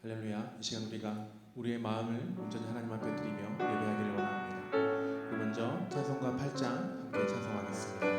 할렐루야. 이 시간 우리가 우리의 마음을 온전히 하나님 앞에 드리며 예배하기를 원합니다. 먼저 찬송가 8장 함께 찬송하겠습니다.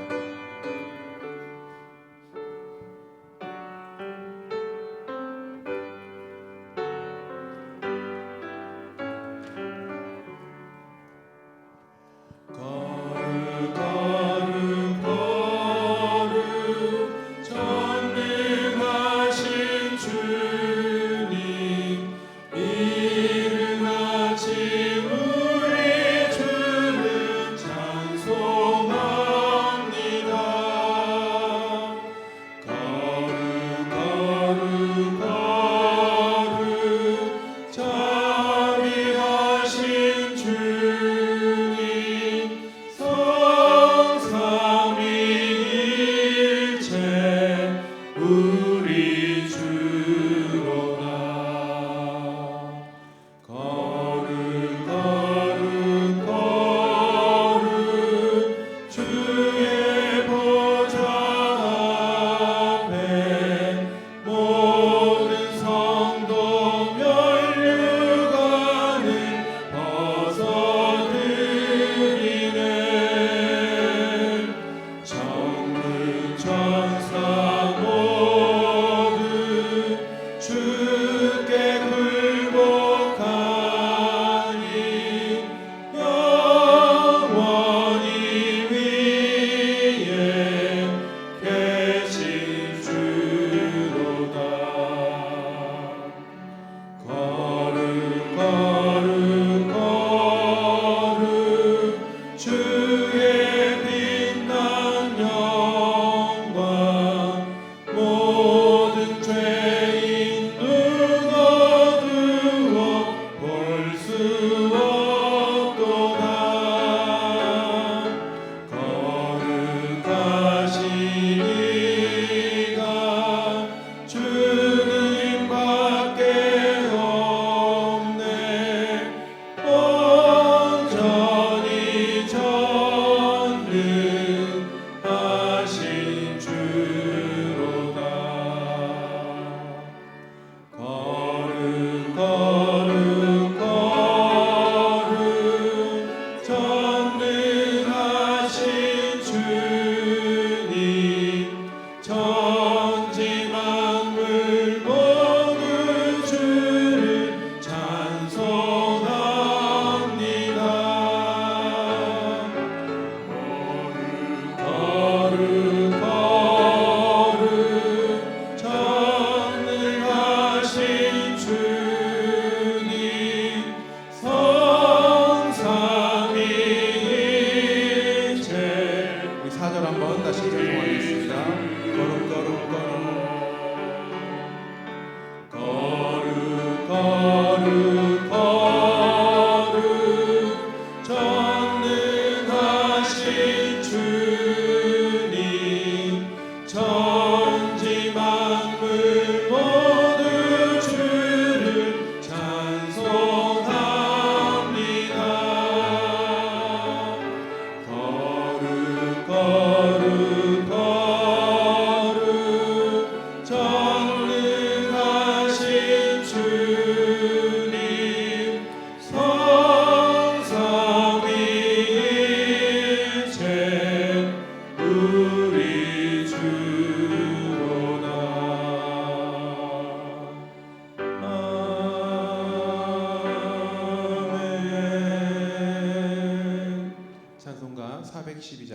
찬송가 412장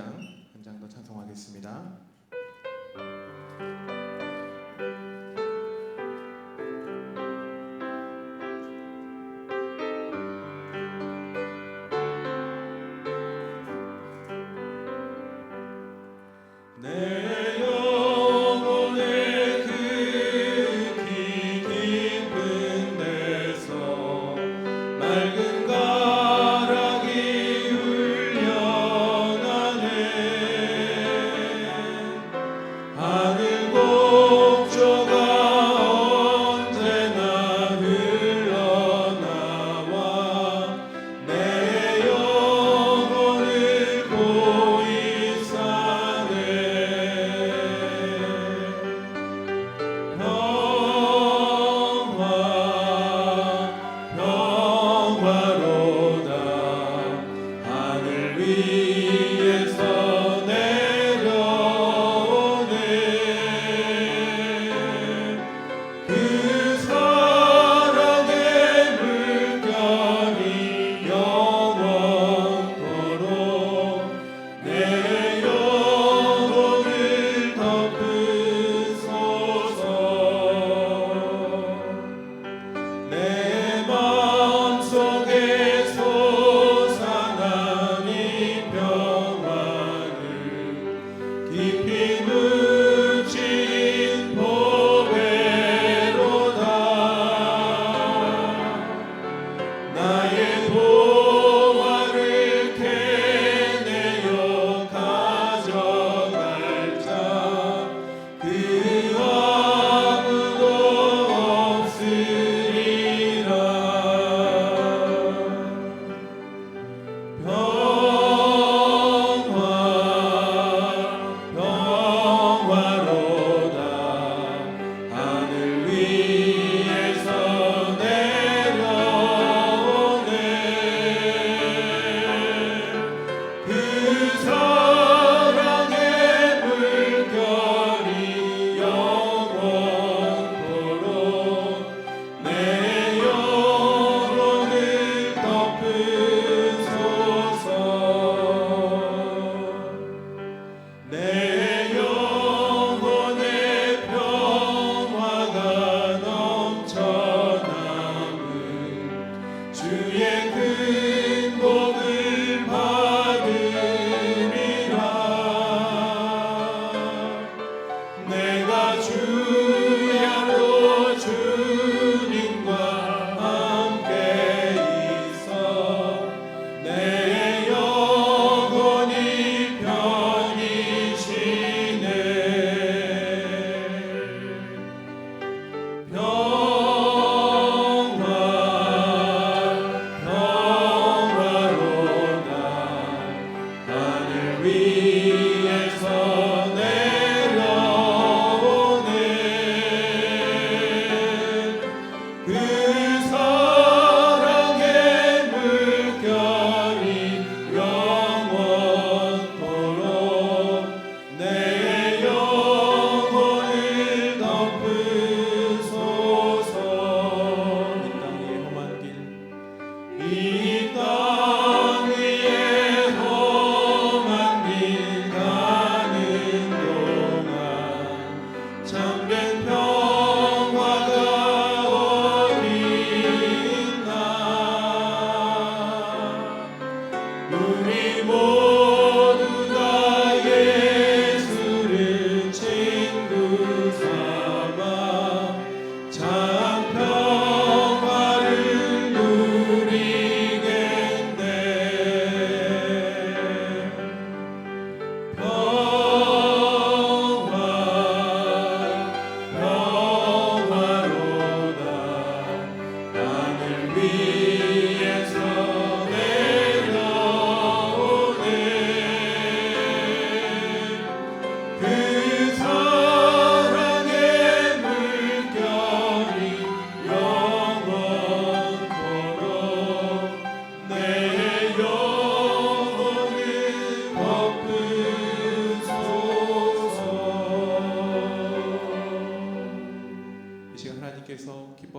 한 장 더 찬송하겠습니다.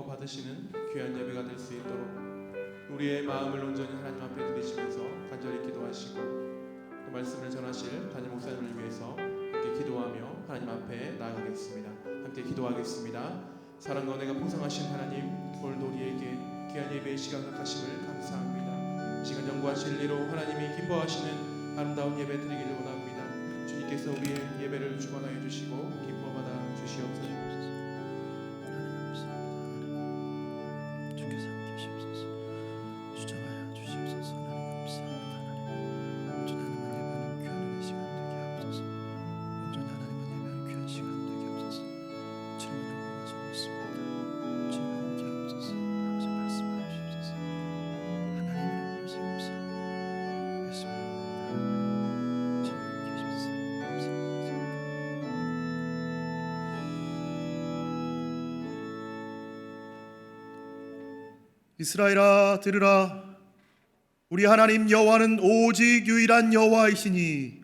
기뻐 받으시는 귀한 예배가 될 수 있도록 우리의 마음을 온전히 하나님 앞에 드리시면서 간절히 기도하시고 또 말씀을 전하실 담임 목사님을 위해서 함께 기도하며 하나님 앞에 나아가겠습니다. 함께 기도하겠습니다. 사랑과 은혜가 풍성하신 하나님, 오늘도 우리에게 귀한 예배의 시간 허락하심을 감사합니다. 시간 정과 진리로 하나님이 기뻐하시는 아름다운 예배 드리기를 원합니다. 주님께서 우리의 예배를 주관하여 주시고 기뻐받아 주시옵소서. 이스라엘아 들으라. 우리 하나님 여호와는 오직 유일한 여호와이시니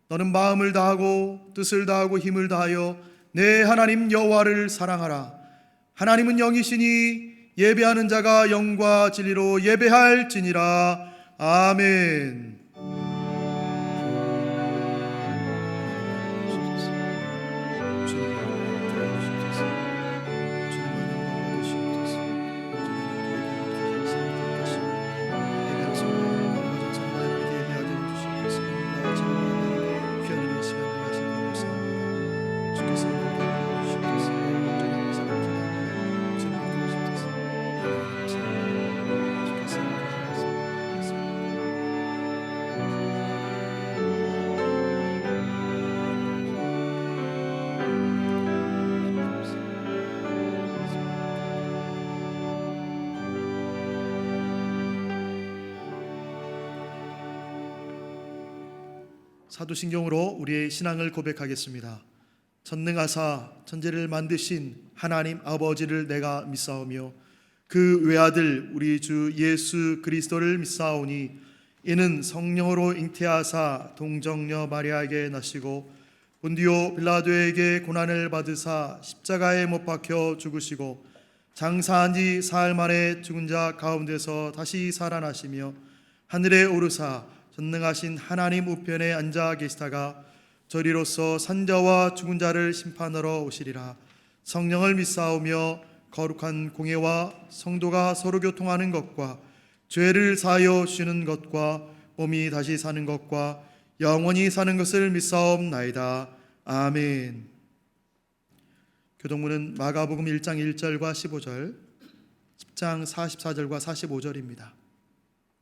너는 마음을 다하고 뜻을 다하고 힘을 다하여 내 하나님 여호와를 사랑하라. 하나님은 영이시니 예배하는 자가 영과 진리로 예배할지니라. 아멘. 사도신경으로 우리의 신앙을 고백하겠습니다. 전능하사 천지를 만드신 하나님 아버지를 내가 믿사오며 그 외아들 우리 주 예수 그리스도를 믿사오니 이는 성령으로 잉태하사 동정녀 마리아에게 나시고 본디오 빌라도에게 고난을 받으사 십자가에 못 박혀 죽으시고 장사한 지 사흘 만에 죽은 자 가운데서 다시 살아나시며 하늘에 오르사 전능하신 하나님 우편에 앉아 계시다가 저리로서 산자와 죽은 자를 심판하러 오시리라. 성령을 믿사오며 거룩한 공예와 성도가 서로 교통하는 것과 죄를 사하여 주시는 것과 몸이 다시 사는 것과 영원히 사는 것을 믿사옵나이다. 아멘. 교동문은 마가복음 1장 1절과 15절, 10장 44절과 45절입니다.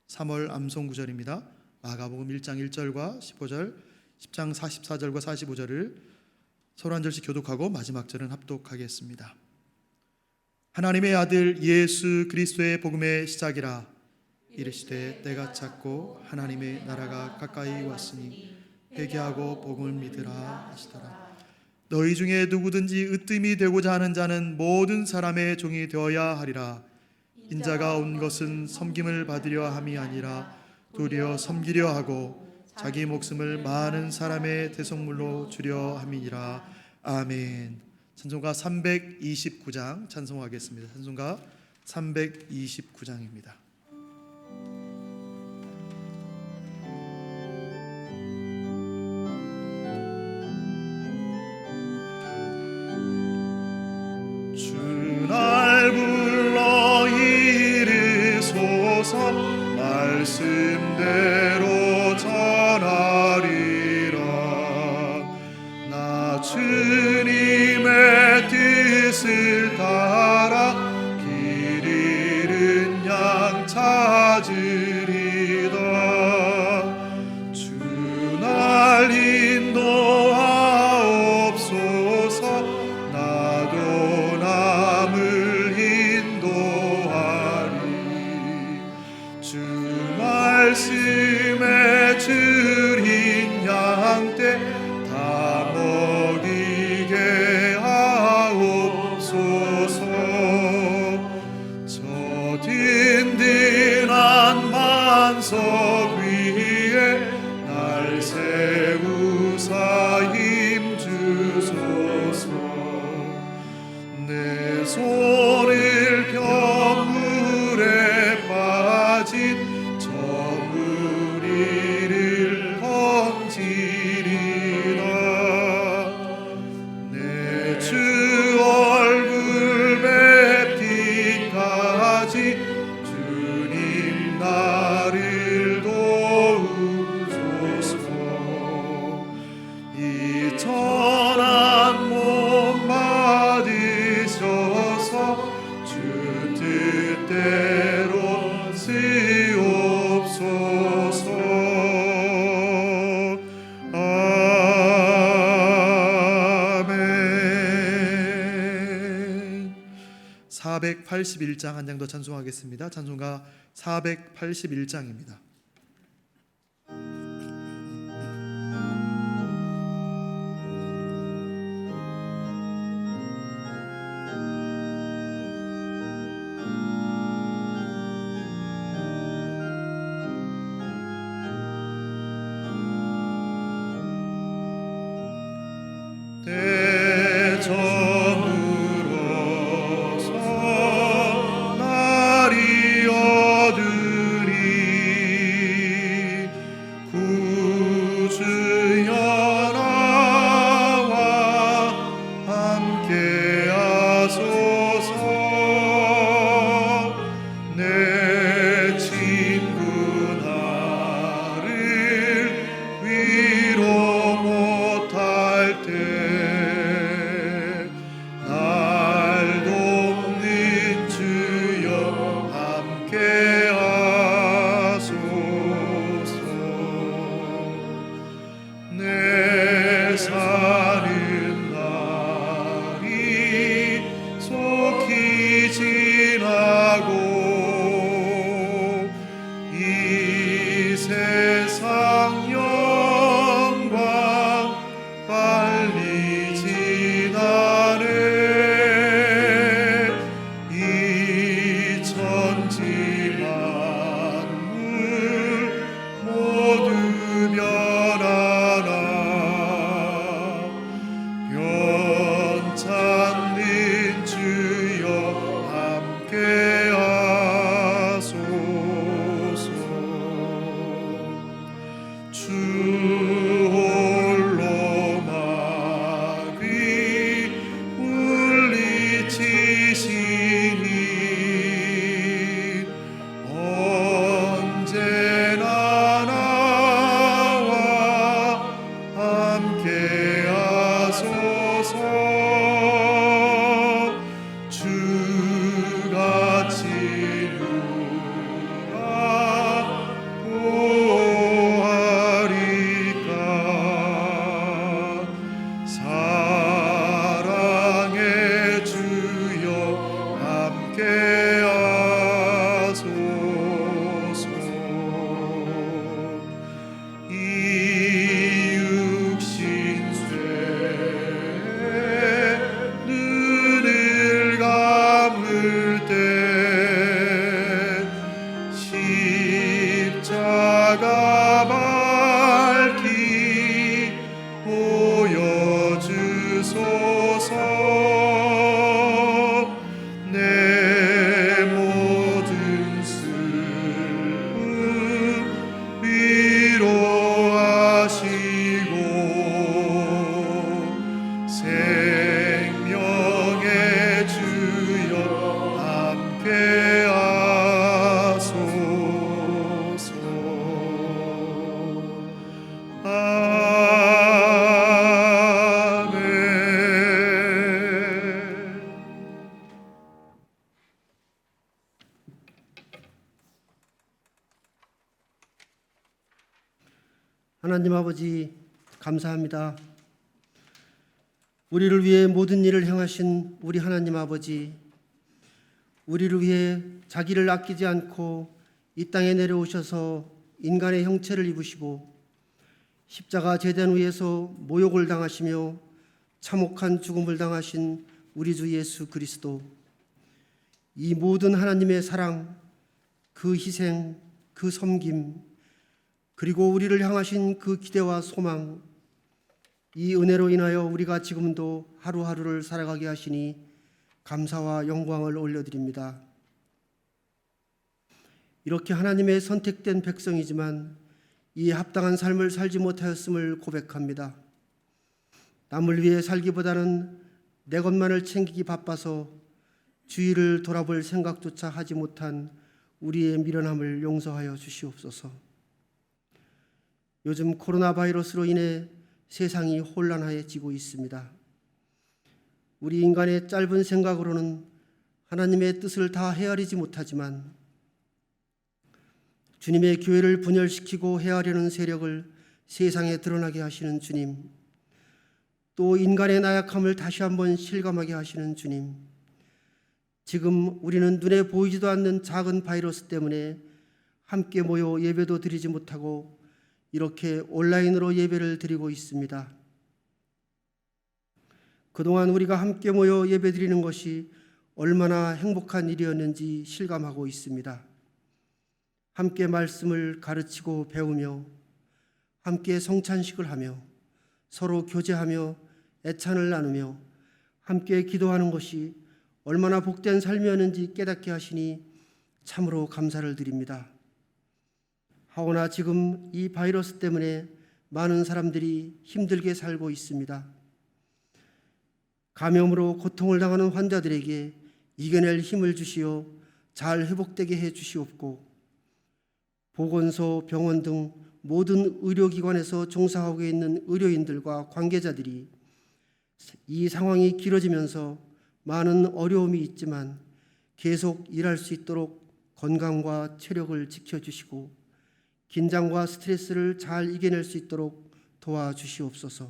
3월 암송 구절입니다. 마가복음 1장 1절과 15절, 10장 44절과 45절을 서로 한 절씩 교독하고 마지막 절은 합독하겠습니다. 하나님의 아들 예수 그리스도의 복음의 시작이라. 이르시되 때가 찼고 하나님의 나라가 가까이 왔으니 회개하고 복음을 믿으라 하시더라. 너희 중에 누구든지 으뜸이 되고자 하는 자는 모든 사람의 종이 되어야 하리라. 인자가 온 것은 섬김을 받으려 함이 아니라 도리어 섬기려 하고 자기 목숨을 많은 사람의 대속물로 주려 함이니라. 아멘. 찬송가 329장 찬송하겠습니다. 찬송가 329장입니다. 주날 불러 이르소서 말씀대로 전하리라. 나 주님의 뜻을 따라 길 잃은 양 찾으리다. 주 날 인도하옵소서. 나도 남을 인도하리. 주 말씀에 줄인 양떼 다 먹이게 하옵소서. 저 든든한 반석 위에 날 세우사 힘주소서. 내 손을 481장 한 장 더 찬송하겠습니다. 찬송가 481장입니다. 대저물어서 날이 어두니 구주여 나와 함께하소서. 내 친구 나를 위로 못할 때 날 돕는 주여 함께하소서. 내 사는 날이 속히 지나고 이 세상 영광 빨리 지나네. 이 천지 만물 모두 변하나 변찮는 주여 함께하소서. 주 홀로 마귀 물리치시니 언제나 나와 함께하소서. 주같이 누가 보호하리까. 사랑의 주여 함께하소서. 이 육신 쇠 눈을 감을 때 십자가 밝히 보여주소서. 내 모든 슬픔 위로하시고 생명의 주여 함께하소서. 아멘. 하나님 아버지 감사합니다. 우리를 위해 모든 일을 행하신 우리 하나님 아버지, 우리를 위해 자기를 아끼지 않고 이 땅에 내려오셔서 인간의 형체를 입으시고 십자가 제단 위에서 모욕을 당하시며 참혹한 죽음을 당하신 우리 주 예수 그리스도, 이 모든 하나님의 사랑, 그 희생, 그 섬김, 그리고 우리를 향하신 그 기대와 소망, 이 은혜로 인하여 우리가 지금도 하루하루를 살아가게 하시니 감사와 영광을 올려드립니다. 이렇게 하나님의 선택된 백성이지만 이에 합당한 삶을 살지 못하였음을 고백합니다. 남을 위해 살기보다는 내 것만을 챙기기 바빠서 주위를 돌아볼 생각조차 하지 못한 우리의 미련함을 용서하여 주시옵소서. 요즘 코로나 바이러스로 인해 세상이 혼란해지고 있습니다. 우리 인간의 짧은 생각으로는 하나님의 뜻을 다 헤아리지 못하지만 주님의 교회를 분열시키고 해하려는 세력을 세상에 드러나게 하시는 주님, 또 인간의 나약함을 다시 한번 실감하게 하시는 주님, 지금 우리는 눈에 보이지도 않는 작은 바이러스 때문에 함께 모여 예배도 드리지 못하고 이렇게 온라인으로 예배를 드리고 있습니다. 그동안 우리가 함께 모여 예배 드리는 것이 얼마나 행복한 일이었는지 실감하고 있습니다. 함께 말씀을 가르치고 배우며 함께 성찬식을 하며 서로 교제하며 애찬을 나누며 함께 기도하는 것이 얼마나 복된 삶이었는지 깨닫게 하시니 참으로 감사를 드립니다. 하오나 지금 이 바이러스 때문에 많은 사람들이 힘들게 살고 있습니다. 감염으로 고통을 당하는 환자들에게 이겨낼 힘을 주시어 잘 회복되게 해 주시옵고, 보건소, 병원 등 모든 의료기관에서 종사하고 있는 의료인들과 관계자들이 이 상황이 길어지면서 많은 어려움이 있지만 계속 일할 수 있도록 건강과 체력을 지켜주시고 긴장과 스트레스를 잘 이겨낼 수 있도록 도와주시옵소서.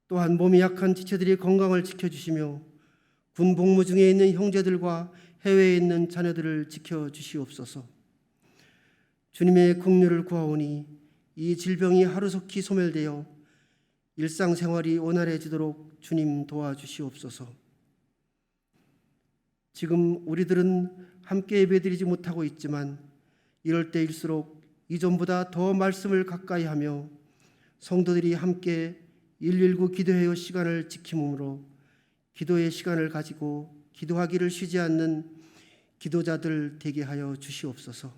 또한 몸이 약한 지체들이 건강을 지켜주시며 군 복무 중에 있는 형제들과 해외에 있는 자녀들을 지켜주시옵소서. 주님의 긍휼을 구하오니 이 질병이 하루속히 소멸되어 일상생활이 원활해지도록 주님 도와주시옵소서. 지금 우리들은 함께 예배드리지 못하고 있지만 이럴 때일수록 이전보다 더 말씀을 가까이 하며 성도들이 함께 119 기도회의 시간을 지킴으로 기도의 시간을 가지고 기도하기를 쉬지 않는 기도자들 되게 하여 주시옵소서.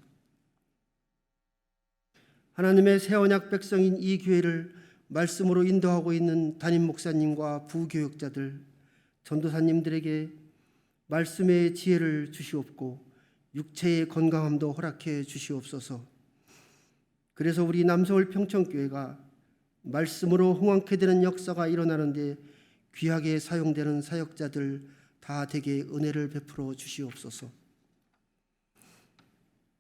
하나님의 새 언약 백성인 이 교회를 말씀으로 인도하고 있는 담임 목사님과 부교육자들, 전도사님들에게 말씀의 지혜를 주시옵고 육체의 건강함도 허락해 주시옵소서. 그래서 우리 남서울 평천교회가 말씀으로 흥왕케 되는 역사가 일어나는데 귀하게 사용되는 사역자들 다 되게 은혜를 베풀어 주시옵소서.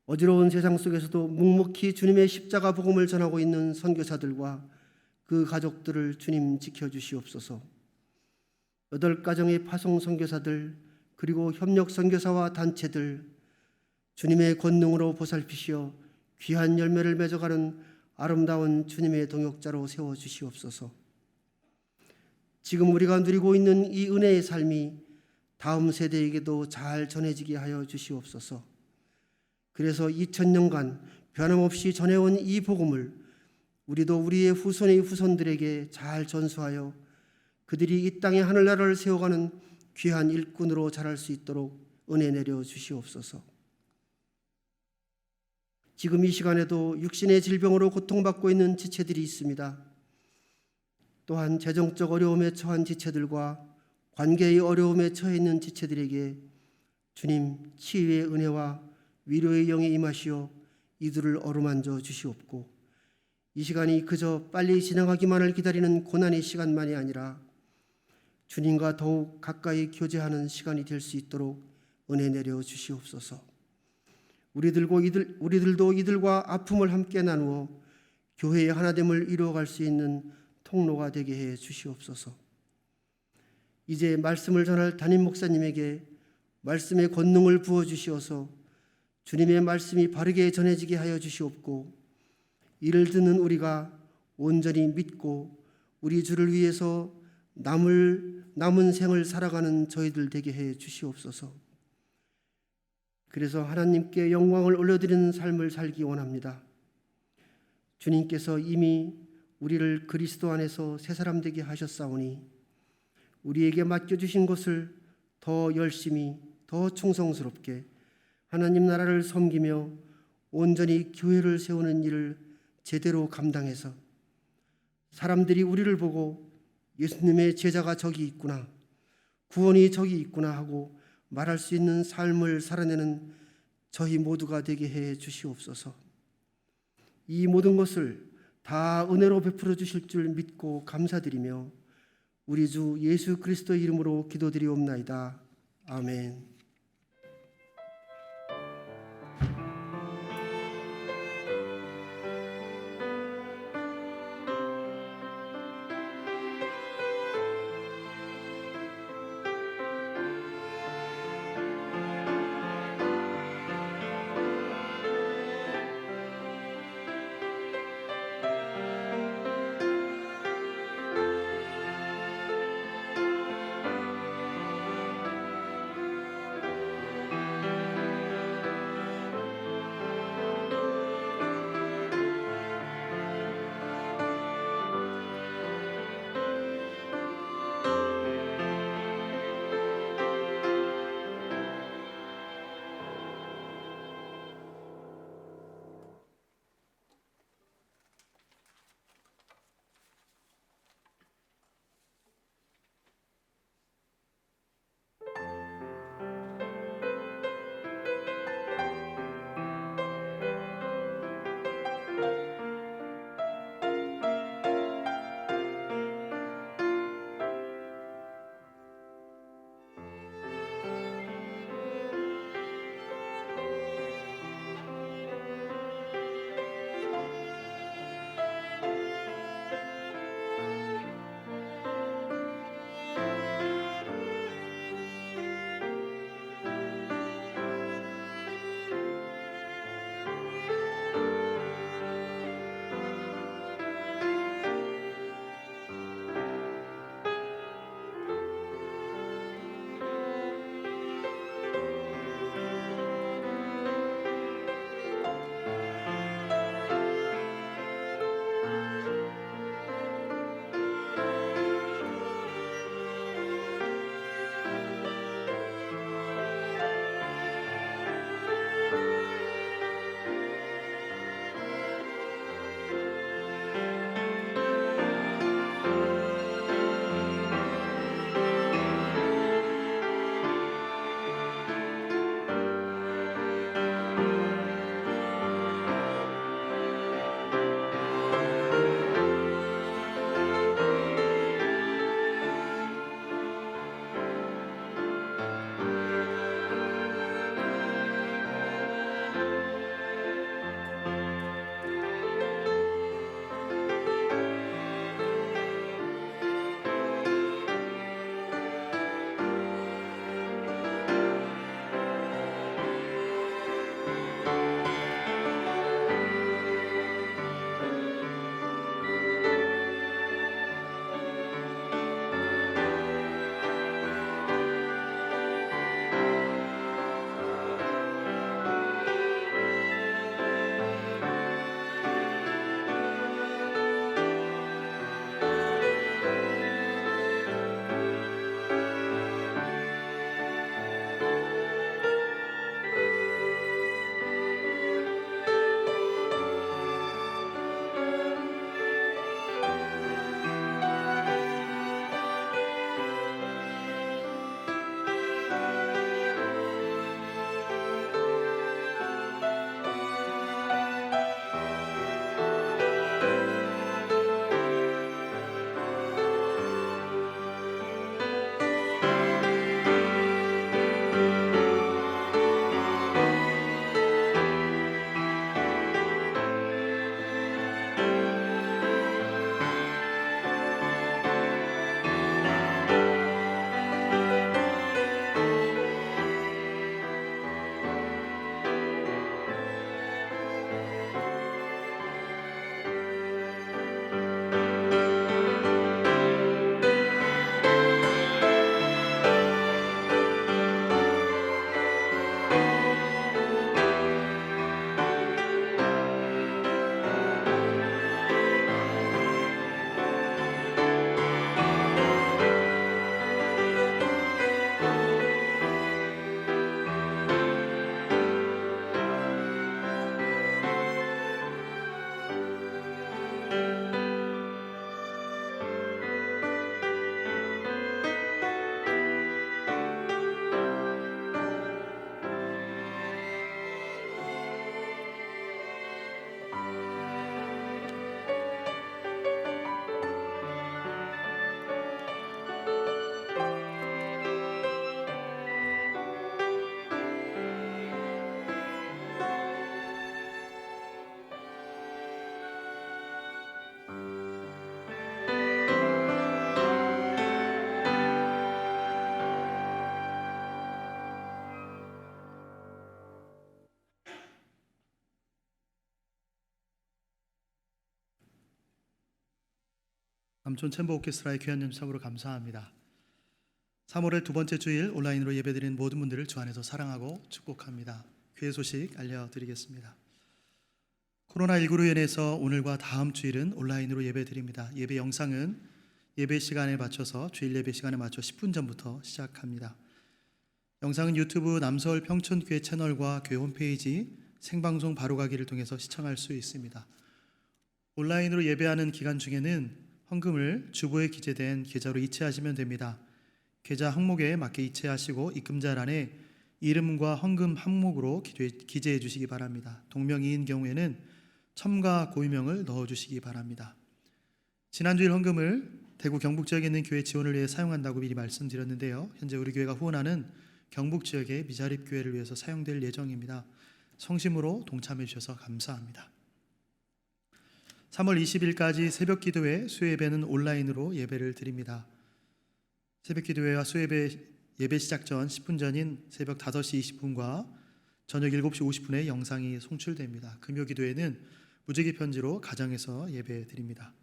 어지러운 세상 속에서도 묵묵히 주님의 십자가 복음을 전하고 있는 선교사들과 그 가족들을 주님 지켜주시옵소서. 8가정의 파송 선교사들 그리고 협력 선교사와 단체들 주님의 권능으로 보살피시어 귀한 열매를 맺어가는 아름다운 주님의 동역자로 세워주시옵소서. 지금 우리가 누리고 있는 이 은혜의 삶이 다음 세대에게도 잘 전해지게 하여 주시옵소서. 그래서 2000년간 변함없이 전해온 이 복음을 우리도 우리의 후손의 후손들에게 잘 전수하여 그들이 이 땅에 하늘나라를 세워가는 귀한 일꾼으로 자랄 수 있도록 은혜 내려 주시옵소서. 지금 이 시간에도 육신의 질병으로 고통받고 있는 지체들이 있습니다. 또한 재정적 어려움에 처한 지체들과 관계의 어려움에 처해 있는 지체들에게 주님 치유의 은혜와 위로의 영이 임하시어 이들을 어루만져 주시옵고, 이 시간이 그저 빨리 지나가기만을 기다리는 고난의 시간만이 아니라 주님과 더욱 가까이 교제하는 시간이 될 수 있도록 은혜 내려 주시옵소서. 우리들도 이들과 아픔을 함께 나누어 교회의 하나됨을 이루어갈 수 있는 통로가 되게 해 주시옵소서. 이제 말씀을 전할 담임 목사님에게 말씀의 권능을 부어주시어서 주님의 말씀이 바르게 전해지게 하여 주시옵고, 이를 듣는 우리가 온전히 믿고 우리 주를 위해서 남은 생을 살아가는 저희들 되게 해 주시옵소서. 그래서 하나님께 영광을 올려드리는 삶을 살기 원합니다. 주님께서 이미 우리를 그리스도 안에서 새 사람 되게 하셨사오니 우리에게 맡겨주신 것을 더 열심히 더 충성스럽게 하나님 나라를 섬기며 온전히 교회를 세우는 일을 제대로 감당해서 사람들이 우리를 보고 예수님의 제자가 저기 있구나, 구원이 저기 있구나 하고 말할 수 있는 삶을 살아내는 저희 모두가 되게 해 주시옵소서. 이 모든 것을 다 은혜로 베풀어 주실 줄 믿고 감사드리며 우리 주 예수 그리스도의 이름으로 기도드리옵나이다. 아멘. 남촌 챔버 오케스트라의 귀한 연주참으로 감사합니다. 3월의 두 번째 주일 온라인으로 예배드리는 모든 분들을 주 안에서 사랑하고 축복합니다. 교회 소식 알려드리겠습니다. 코로나19로 인해서 오늘과 다음 주일은 온라인으로 예배드립니다. 예배 영상은 예배 시간에 맞춰서 주일 예배 시간에 맞춰 10분 전부터 시작합니다. 영상은 유튜브 남서울 평촌교회 채널과 교회 홈페이지 생방송 바로가기를 통해서 시청할 수 있습니다. 온라인으로 예배하는 기간 중에는 헌금을 주보에 기재된 계좌로 이체하시면 됩니다. 계좌 항목에 맞게 이체하시고 입금자란에 이름과 헌금 항목으로 기재해 주시기 바랍니다. 동명이인 경우에는 첨가 고유명을 넣어주시기 바랍니다. 지난주일 헌금을 대구 경북 지역에 있는 교회 지원을 위해 사용한다고 미리 말씀드렸는데요. 현재 우리 교회가 후원하는 경북 지역의 미자립 교회를 위해서 사용될 예정입니다. 성심으로 동참해 주셔서 감사합니다. 3월 20일까지 새벽 기도회, 수요예배는 온라인으로 예배를 드립니다. 새벽 기도회와 수요예배 예배 시작 전 10분 전인 새벽 5시 20분과 저녁 7시 50분에 영상이 송출됩니다. 금요 기도회는 무지개 편지로 가정에서 예배 드립니다.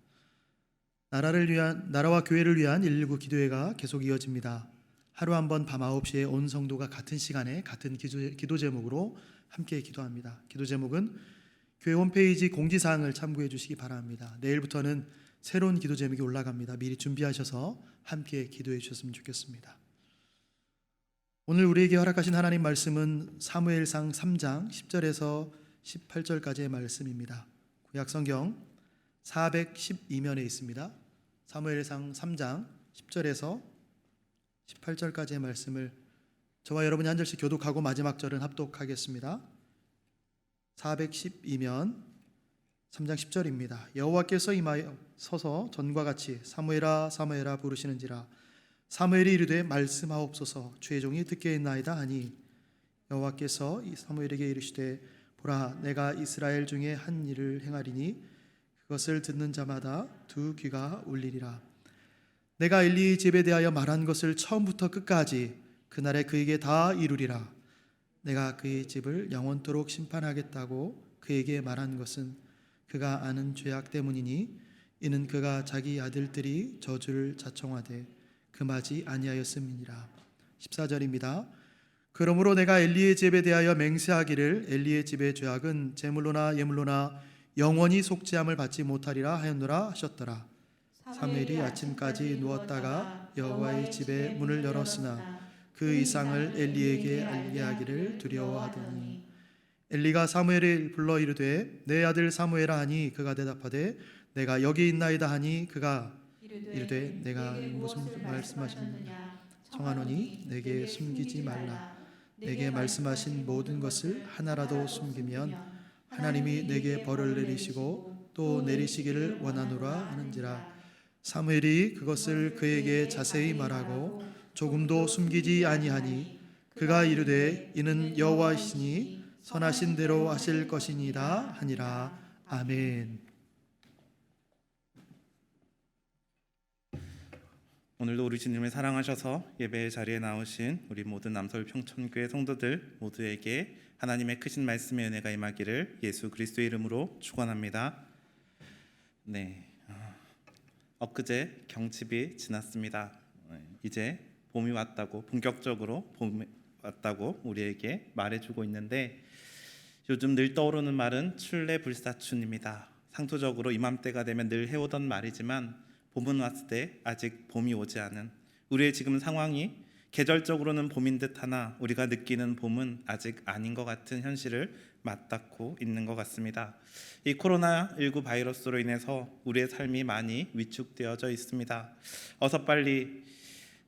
나라와 교회를 위한 119 기도회가 계속 이어집니다. 하루 한 번 밤 9시에 온 성도가 같은 시간에 같은 기도 제목으로 함께 기도합니다. 기도 제목은 교회 홈페이지 공지사항을 참고해 주시기 바랍니다. 내일부터는 새로운 기도 제목이 올라갑니다. 미리 준비하셔서 함께 기도해 주셨으면 좋겠습니다. 오늘 우리에게 허락하신 하나님 말씀은 사무엘상 3장 10절에서 18절까지의 말씀입니다. 구약성경 412면에 있습니다. 사무엘상 3장 10절에서 18절까지의 말씀을 저와 여러분이 한 절씩 교독하고 마지막 절은 합독하겠습니다. 412면 3장 10절입니다. 여호와께서 임하여 서서 전과 같이 사무엘아 사무엘아 부르시는지라 사무엘이 이르되 말씀하옵소서 주의 종이 듣겠나이다 하니 여호와께서 사무엘에게 이르시되 보라 내가 이스라엘 중에 한 일을 행하리니 그것을 듣는 자마다 두 귀가 울리리라. 내가 엘리의 집에 대하여 말한 것을 처음부터 끝까지 그날에 그에게 다 이루리라. 내가 그의 집을 영원토록 심판하겠다고 그에게 말한 것은 그가 아는 죄악 때문이니 이는 그가 자기 아들들이 저주를 자청하되 금하지 아니하였음이니라. 14절입니다. 그러므로 내가 엘리의 집에 대하여 맹세하기를 엘리의 집의 죄악은 제물로나 예물로나 영원히 속죄함을 받지 못하리라 하였노라 하셨더라. 사무엘이 아침까지 누웠다가 여호와의 집에 문을 열었으나 그 이상을 엘리에게 알게 하기를 두려워하더니 엘리가 사무엘을 불러 이르되 내 아들 사무엘아 하니 그가 대답하되 내가 여기 있나이다 하니 그가 이르되 내가 무슨 말씀하셨느냐 청하노니 내게 숨기지 말라. 내게 말씀하신 모든 것을 하나라도 숨기면 하나님이 내게 벌을 내리시고 또 내리시기를 원하노라 하는지라. 사무엘이 그것을 그에게 자세히 말하고 조금도 숨기지 아니하니 그가 이르되 이는 여호와시니 선하신 대로 하실 것이니라 하니라. 아멘. 오늘도 우리 주님을 사랑하셔서 예배의 자리에 나오신 우리 모든 남서울 평촌교회 성도들 모두에게 하나님의 크신 말씀의 은혜가 임하기를 예수 그리스도의 이름으로 축원합니다. 네, 엊그제 경칩이 지났습니다. 이제 봄이 왔다고 본격적으로 봄이 왔다고 우리에게 말해주고 있는데 요즘 늘 떠오르는 말은 출래불사춘입니다. 상투적으로 이맘때가 되면 늘 해오던 말이지만 봄은 왔을 때 아직 봄이 오지 않은 우리의 지금 상황이 계절적으로는 봄인 듯 하나 우리가 느끼는 봄은 아직 아닌 것 같은 현실을 맞닿고 있는 것 같습니다. 이 코로나19 바이러스로 인해서 우리의 삶이 많이 위축되어져 있습니다. 어서 빨리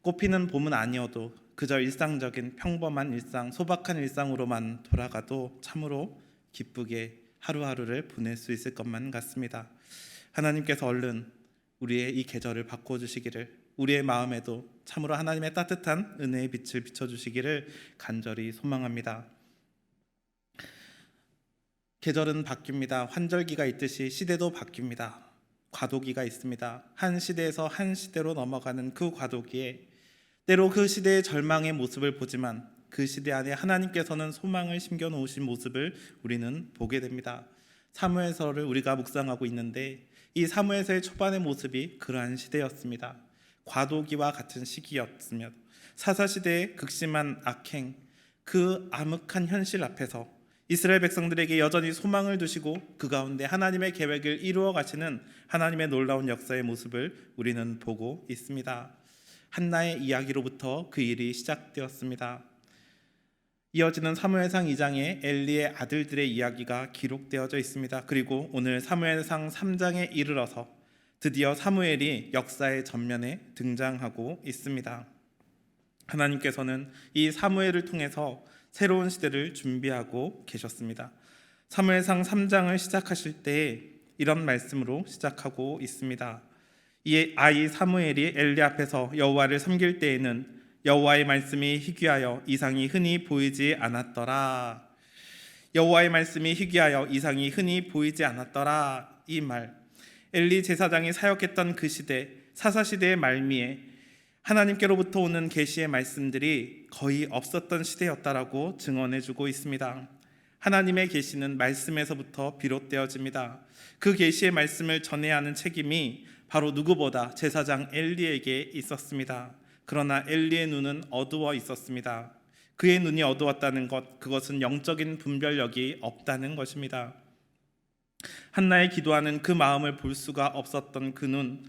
꽃피는 봄은 아니어도 그저 일상적인 평범한 일상, 소박한 일상으로만 돌아가도 참으로 기쁘게 하루하루를 보낼 수 있을 것만 같습니다. 하나님께서 얼른 우리의 이 계절을 바꿔주시기를, 우리의 마음에도 참으로 하나님의 따뜻한 은혜의 빛을 비춰주시기를 간절히 소망합니다. 계절은 바뀝니다. 환절기가 있듯이 시대도 바뀝니다. 과도기가 있습니다. 한 시대에서 한 시대로 넘어가는 그 과도기에 때로 그 시대의 절망의 모습을 보지만 그 시대 안에 하나님께서는 소망을 심겨놓으신 모습을 우리는 보게 됩니다. 사무엘서를 우리가 묵상하고 있는데 이 사무엘서의 초반의 모습이 그러한 시대였습니다. 과도기와 같은 시기였으며 사사시대의 극심한 악행, 그 암흑한 현실 앞에서 이스라엘 백성들에게 여전히 소망을 두시고 그 가운데 하나님의 계획을 이루어 가시는 하나님의 놀라운 역사의 모습을 우리는 보고 있습니다. 한나의 이야기로부터 그 일이 시작되었습니다. 이어지는 사무엘상 2장에 엘리의 아들들의 이야기가 기록되어져 있습니다. 그리고 오늘 사무엘상 3장에 이르러서 드디어 사무엘이 역사의 전면에 등장하고 있습니다. 하나님께서는 이 사무엘을 통해서 새로운 시대를 준비하고 계셨습니다. 사무엘상 3장을 시작하실 때 이런 말씀으로 시작하고 있습니다. 이 아이 사무엘이 엘리 앞에서 여호와를 섬길 때에는 여호와의 말씀이 희귀하여 이상이 흔히 보이지 않았더라. 여호와의 말씀이 희귀하여 이상이 흔히 보이지 않았더라. 이 말, 엘리 제사장이 사역했던 그 시대, 사사시대의 말미에 하나님께로부터 오는 계시의 말씀들이 거의 없었던 시대였다라고 증언해주고 있습니다. 하나님의 계시는 말씀에서부터 비롯되어집니다. 그 계시의 말씀을 전해야 하는 책임이 바로 누구보다 제사장 엘리에게 있었습니다. 그러나 엘리의 눈은 어두워 있었습니다. 그의 눈이 어두웠다는 것, 그것은 영적인 분별력이 없다는 것입니다. 한나의 기도하는 그 마음을 볼 수가 없었던 그 눈,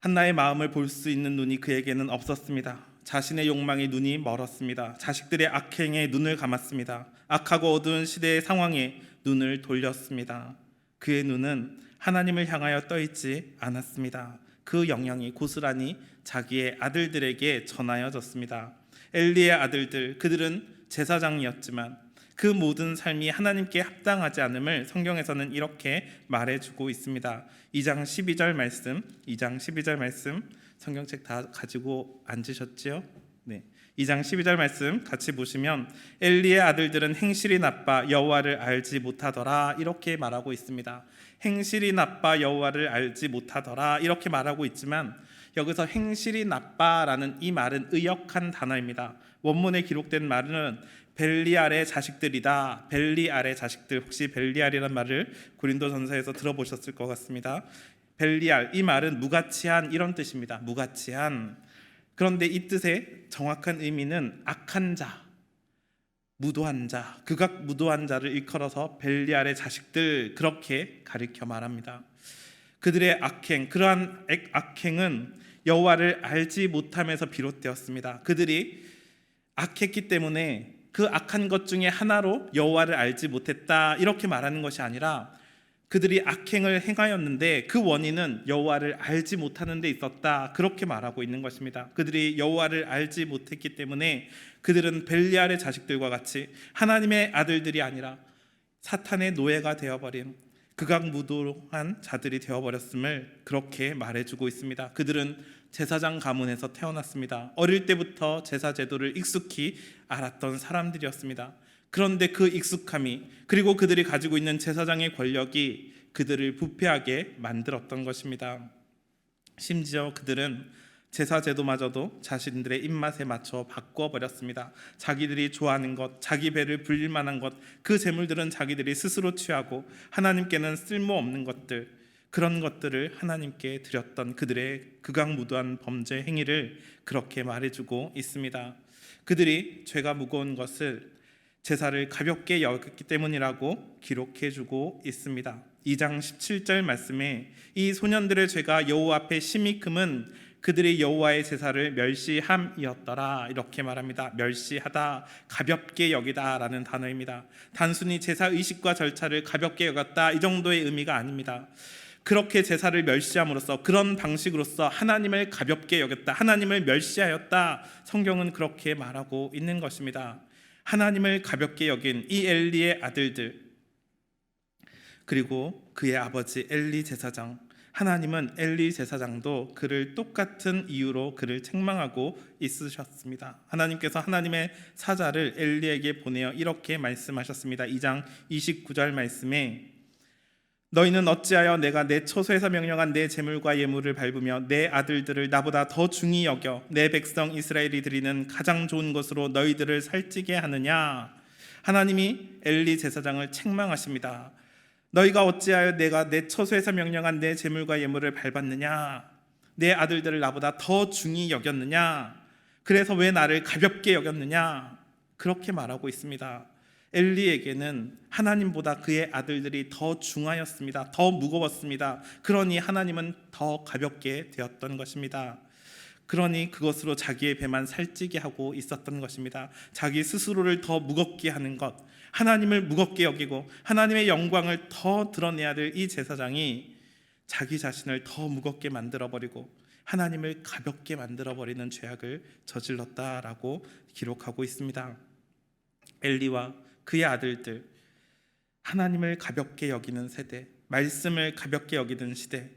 한나의 마음을 볼 수 있는 눈이 그에게는 없었습니다. 자신의 욕망의 눈이 멀었습니다. 자식들의 악행에 눈을 감았습니다. 악하고 어두운 시대의 상황에 눈을 돌렸습니다. 그의 눈은 하나님을 향하여 떠있지 않았습니다. 그 영향이 고스란히 자기의 아들들에게 전하여졌습니다. 엘리의 아들들, 그들은 제사장이었지만 그 모든 삶이 하나님께 합당하지 않음을 성경에서는 이렇게 말해주고 있습니다. 2장 12절 말씀, 성경책 다 가지고 앉으셨지요? 네. 2장 12절 말씀 같이 보시면 엘리의 아들들은 행실이 나빠 여호와를 알지 못하더라 이렇게 말하고 있습니다. 행실이 나빠 여호와를 알지 못하더라 이렇게 말하고 있지만 여기서 행실이 나빠라는 이 말은 의역한 단어입니다. 원문에 기록된 말은 벨리알의 자식들이다. 벨리알의 자식들, 혹시 벨리알이라는 말을 고린도전서에서 들어보셨을 것 같습니다. 벨리알, 이 말은 무가치한 이런 뜻입니다. 무가치한. 그런데 이 뜻의 정확한 의미는 악한 자, 무도한 자, 극악 무도한 자를 일컬어서 벨리알의 자식들 그렇게 가리켜 말합니다. 그들의 악행, 그러한 악행은 여호와를 알지 못함에서 비롯되었습니다. 그들이 악했기 때문에 그 악한 것 중에 하나로 여호와를 알지 못했다 이렇게 말하는 것이 아니라 그들이 악행을 행하였는데 그 원인은 여호와를 알지 못하는 데 있었다 그렇게 말하고 있는 것입니다. 그들이 여호와를 알지 못했기 때문에 그들은 벨리알의 자식들과 같이 하나님의 아들들이 아니라 사탄의 노예가 되어버린 극악무도한 자들이 되어버렸음을 그렇게 말해주고 있습니다. 그들은 제사장 가문에서 태어났습니다. 어릴 때부터 제사 제도를 익숙히 알았던 사람들이었습니다. 그런데 그 익숙함이 그리고 그들이 가지고 있는 제사장의 권력이 그들을 부패하게 만들었던 것입니다. 심지어 그들은 제사 제도마저도 자신들의 입맛에 맞춰 바꿔버렸습니다. 자기들이 좋아하는 것, 자기 배를 불릴 만한 것, 그 재물들은 자기들이 스스로 취하고 하나님께는 쓸모없는 것들, 그런 것들을 하나님께 드렸던 그들의 극악무도한 범죄 행위를 그렇게 말해주고 있습니다. 그들이 죄가 무거운 것을 제사를 가볍게 여겼기 때문이라고 기록해주고 있습니다. 2장 17절 말씀에 이 소년들의 죄가 여호와 앞에 심히 금은 그들이 여호와의 제사를 멸시함이었더라 이렇게 말합니다. 멸시하다, 가볍게 여기다 라는 단어입니다. 단순히 제사 의식과 절차를 가볍게 여겼다 이 정도의 의미가 아닙니다. 그렇게 제사를 멸시함으로써 그런 방식으로써 하나님을 가볍게 여겼다, 하나님을 멸시하였다 성경은 그렇게 말하고 있는 것입니다. 하나님을 가볍게 여긴 이 엘리의 아들들 그리고 그의 아버지 엘리 제사장, 하나님은 엘리 제사장도 그를 똑같은 이유로 그를 책망하고 있으셨습니다. 하나님께서 하나님의 사자를 엘리에게 보내어 이렇게 말씀하셨습니다. 2장 29절 말씀에 너희는 어찌하여 내가 내 처소에서 명령한 내 제물과 예물을 밟으며 내 아들들을 나보다 더 중히 여겨 내 백성 이스라엘이 드리는 가장 좋은 것으로 너희들을 살찌게 하느냐. 하나님이 엘리 제사장을 책망하십니다. 너희가 어찌하여 내가 내 처소에서 명령한 내 제물과 예물을 밟았느냐? 내 아들들을 나보다 더 중히 여겼느냐? 그래서 왜 나를 가볍게 여겼느냐? 그렇게 말하고 있습니다. 엘리에게는 하나님보다 그의 아들들이 더 중하였습니다. 더 무거웠습니다. 그러니 하나님은 더 가볍게 되었던 것입니다. 그러니 그것으로 자기의 배만 살찌게 하고 있었던 것입니다. 자기 스스로를 더 무겁게 하는 것, 하나님을 무겁게 여기고 하나님의 영광을 더 드러내야 될 이 제사장이 자기 자신을 더 무겁게 만들어버리고 하나님을 가볍게 만들어버리는 죄악을 저질렀다라고 기록하고 있습니다. 엘리와 그의 아들들, 하나님을 가볍게 여기는 세대, 말씀을 가볍게 여기는 시대,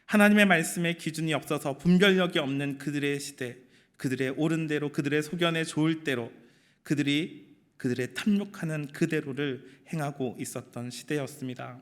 하나님의 말씀에 기준이 없어서 분별력이 없는 그들의 시대, 그들의 옳은 대로, 그들의 소견에 좋을 대로 그들이 그들의 탐욕하는 그대로를 행하고 있었던 시대였습니다.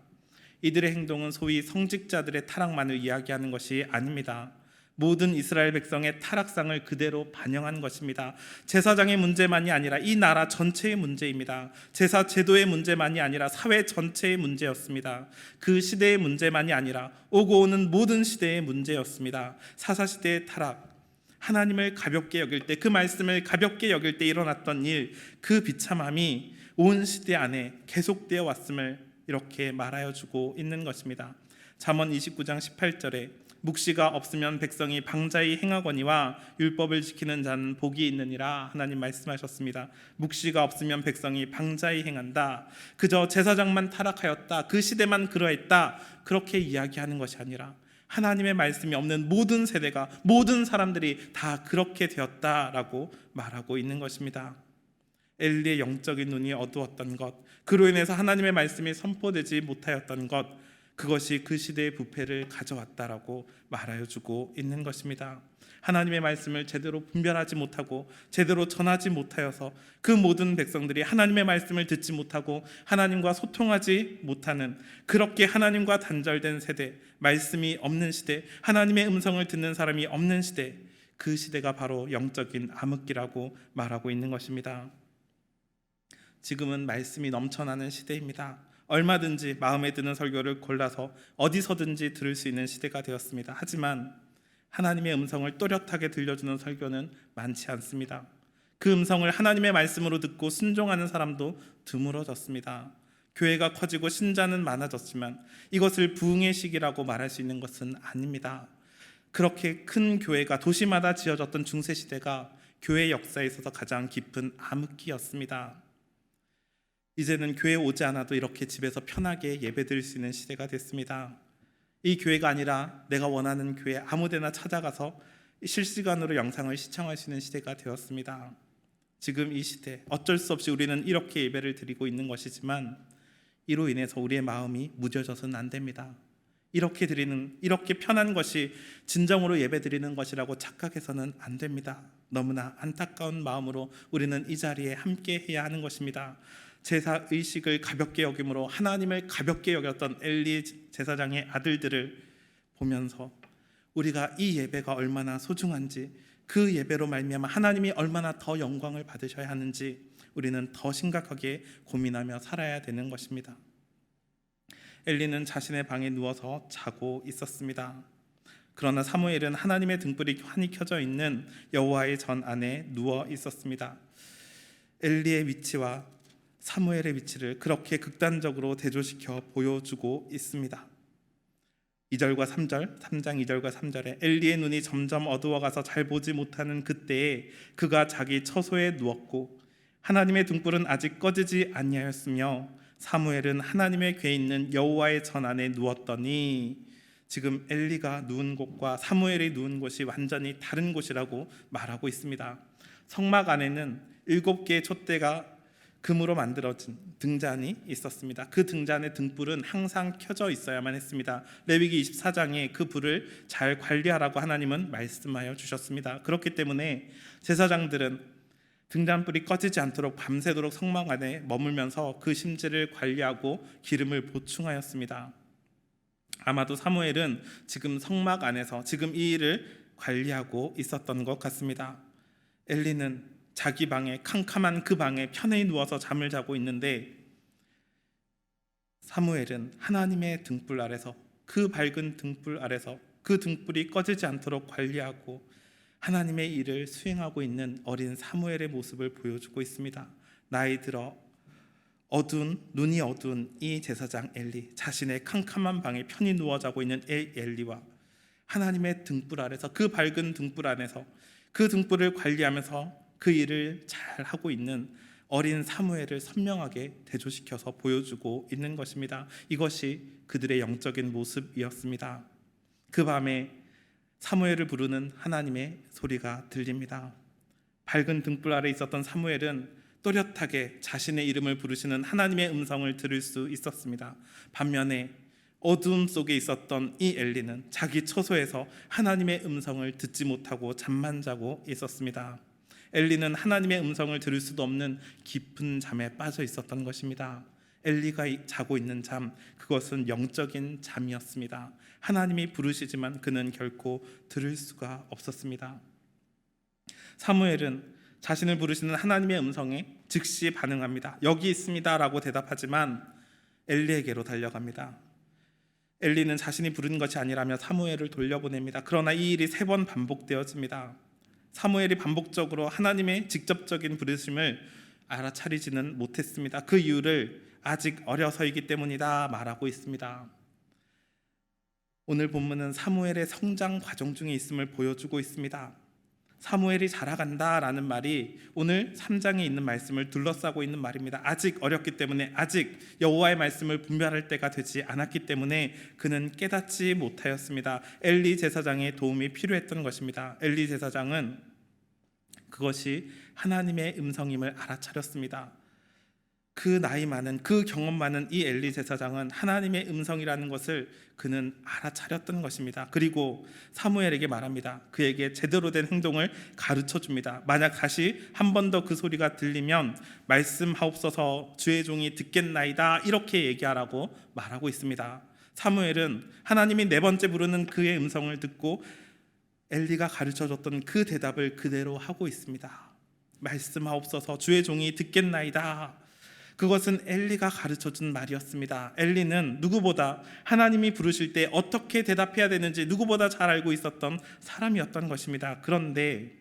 이들의 행동은 소위 성직자들의 타락만을 이야기하는 것이 아닙니다. 모든 이스라엘 백성의 타락상을 그대로 반영한 것입니다. 제사장의 문제만이 아니라 이 나라 전체의 문제입니다. 제사 제도의 문제만이 아니라 사회 전체의 문제였습니다. 그 시대의 문제만이 아니라 오고 오는 모든 시대의 문제였습니다. 사사시대의 타락, 하나님을 가볍게 여길 때, 그 말씀을 가볍게 여길 때 일어났던 일, 그 비참함이 온 시대 안에 계속되어 왔음을 이렇게 말하여 주고 있는 것입니다. 잠언 29장 18절에 묵시가 없으면 백성이 방자히 행하거니와 율법을 지키는 자는 복이 있느니라 하나님 말씀하셨습니다. 묵시가 없으면 백성이 방자히 행한다. 그저 제사장만 타락하였다, 그 시대만 그러했다, 그렇게 이야기하는 것이 아니라 하나님의 말씀이 없는 모든 세대가, 모든 사람들이 다 그렇게 되었다라고 말하고 있는 것입니다. 엘리의 영적인 눈이 어두웠던 것, 그로 인해서 하나님의 말씀이 선포되지 못하였던 것, 그것이 그 시대의 부패를 가져왔다라고 말하여 주고 있는 것입니다. 하나님의 말씀을 제대로 분별하지 못하고 제대로 전하지 못하여서 그 모든 백성들이 하나님의 말씀을 듣지 못하고 하나님과 소통하지 못하는, 그렇게 하나님과 단절된 세대, 말씀이 없는 시대, 하나님의 음성을 듣는 사람이 없는 시대, 그 시대가 바로 영적인 암흑기라고 말하고 있는 것입니다. 지금은 말씀이 넘쳐나는 시대입니다. 얼마든지 마음에 드는 설교를 골라서 어디서든지 들을 수 있는 시대가 되었습니다. 하지만 하나님의 음성을 또렷하게 들려주는 설교는 많지 않습니다. 그 음성을 하나님의 말씀으로 듣고 순종하는 사람도 드물어졌습니다. 교회가 커지고 신자는 많아졌지만 이것을 부흥의 시기라고 말할 수 있는 것은 아닙니다. 그렇게 큰 교회가 도시마다 지어졌던 중세시대가 교회 역사에 있어서 가장 깊은 암흑기였습니다. 이제는 교회에 오지 않아도 이렇게 집에서 편하게 예배드릴 수 있는 시대가 됐습니다. 이 교회가 아니라 내가 원하는 교회 아무데나 찾아가서 실시간으로 영상을 시청할 수 있는 시대가 되었습니다. 지금 이 시대, 어쩔 수 없이 우리는 이렇게 예배를 드리고 있는 것이지만 이로 인해서 우리의 마음이 무뎌져서는 안 됩니다. 이렇게 편한 것이 진정으로 예배 드리는 것이라고 착각해서는 안 됩니다. 너무나 안타까운 마음으로 우리는 이 자리에 함께 해야 하는 것입니다. 제사 의식을 가볍게 여김으로 하나님을 가볍게 여겼던 엘리 제사장의 아들들을 보면서 우리가 이 예배가 얼마나 소중한지, 그 예배로 말미암아 하나님이 얼마나 더 영광을 받으셔야 하는지 우리는 더 심각하게 고민하며 살아야 되는 것입니다. 엘리는 자신의 방에 누워서 자고 있었습니다. 그러나 사무엘은 하나님의 등불이 환히 켜져 있는 여호와의 전 안에 누워 있었습니다. 엘리의 위치와 사무엘의 위치를 그렇게 극단적으로 대조시켜 보여주고 있습니다. 2절과 3절, 3장 2절과 3절에 엘리의 눈이 점점 어두워가서 잘 보지 못하는 그때에 그가 자기 처소에 누웠고 하나님의 등불은 아직 꺼지지 아니하였으며 사무엘은 하나님의 궤에 있는 여호와의 전 안에 누웠더니, 지금 엘리가 누운 곳과 사무엘이 누운 곳이 완전히 다른 곳이라고 말하고 있습니다. 성막 안에는 7개의 촛대가 금으로 만들어진 등잔이 있었습니다. 그 등잔의 등불은 항상 켜져 있어야만 했습니다. 레위기 24장에 그 불을 잘 관리하라고 하나님은 말씀하여 주셨습니다. 그렇기 때문에 제사장들은 등잔불이 꺼지지 않도록 밤새도록 성막 안에 머물면서 그 심지를 관리하고 기름을 보충하였습니다. 아마도 사무엘은 지금 성막 안에서 지금 이 일을 관리하고 있었던 것 같습니다. 엘리는 자기 방에, 캄캄한 그 방에 편히 누워서 잠을 자고 있는데 사무엘은 하나님의 등불 아래서, 그 밝은 등불 아래서 그 등불이 꺼지지 않도록 관리하고 하나님의 일을 수행하고 있는 어린 사무엘의 모습을 보여주고 있습니다. 나이 들어 눈이 어두운 이 제사장 엘리, 자신의 캄캄한 방에 편히 누워 자고 있는 엘리와 하나님의 등불 아래서, 그 밝은 등불 안에서 그 등불을 관리하면서 그 일을 잘 하고 있는 어린 사무엘을 선명하게 대조시켜서 보여주고 있는 것입니다. 이것이 그들의 영적인 모습이었습니다. 그 밤에 사무엘을 부르는 하나님의 소리가 들립니다. 밝은 등불 아래 있었던 사무엘은 또렷하게 자신의 이름을 부르시는 하나님의 음성을 들을 수 있었습니다. 반면에 어두움 속에 있었던 이 엘리는 자기 처소에서 하나님의 음성을 듣지 못하고 잠만 자고 있었습니다. 엘리는 하나님의 음성을 들을 수도 없는 깊은 잠에 빠져 있었던 것입니다. 엘리가 자고 있는 잠, 그것은 영적인 잠이었습니다. 하나님이 부르시지만 그는 결코 들을 수가 없었습니다. 사무엘은 자신을 부르시는 하나님의 음성에 즉시 반응합니다. 여기 있습니다 라고 대답하지만 엘리에게로 달려갑니다. 엘리는 자신이 부른 것이 아니라며 사무엘을 돌려보냅니다. 그러나 이 일이 3번 반복되어집니다. 사무엘이 반복적으로 하나님의 직접적인 부르심을 알아차리지는 못했습니다. 그 이유를 아직 어려서이기 때문이다 말하고 있습니다. 오늘 본문은 사무엘의 성장 과정 중에 있음을 보여주고 있습니다. 사무엘이 자라간다라는 말이 오늘 3장에 있는 말씀을 둘러싸고 있는 말입니다. 아직 어렸기 때문에, 아직 여호와의 말씀을 분별할 때가 되지 않았기 때문에 그는 깨닫지 못하였습니다. 엘리 제사장의 도움이 필요했던 것입니다. 엘리 제사장은 그것이 하나님의 음성임을 알아차렸습니다. 그 나이 많은, 그 경험 많은 이 엘리 제사장은 하나님의 음성이라는 것을 그는 알아차렸던 것입니다. 그리고 사무엘에게 말합니다. 그에게 제대로 된 행동을 가르쳐 줍니다. 만약 다시 한 번 더 그 소리가 들리면 말씀하옵소서, 주의 종이 듣겠나이다, 이렇게 얘기하라고 말하고 있습니다. 사무엘은 하나님이 4번째 부르는 그의 음성을 듣고 엘리가 가르쳐 줬던 그 대답을 그대로 하고 있습니다. 말씀하옵소서, 주의 종이 듣겠나이다. 그것은 엘리가 가르쳐준 말이었습니다. 엘리는 누구보다 하나님이 부르실 때 어떻게 대답해야 되는지 누구보다 잘 알고 있었던 사람이었던 것입니다. 그런데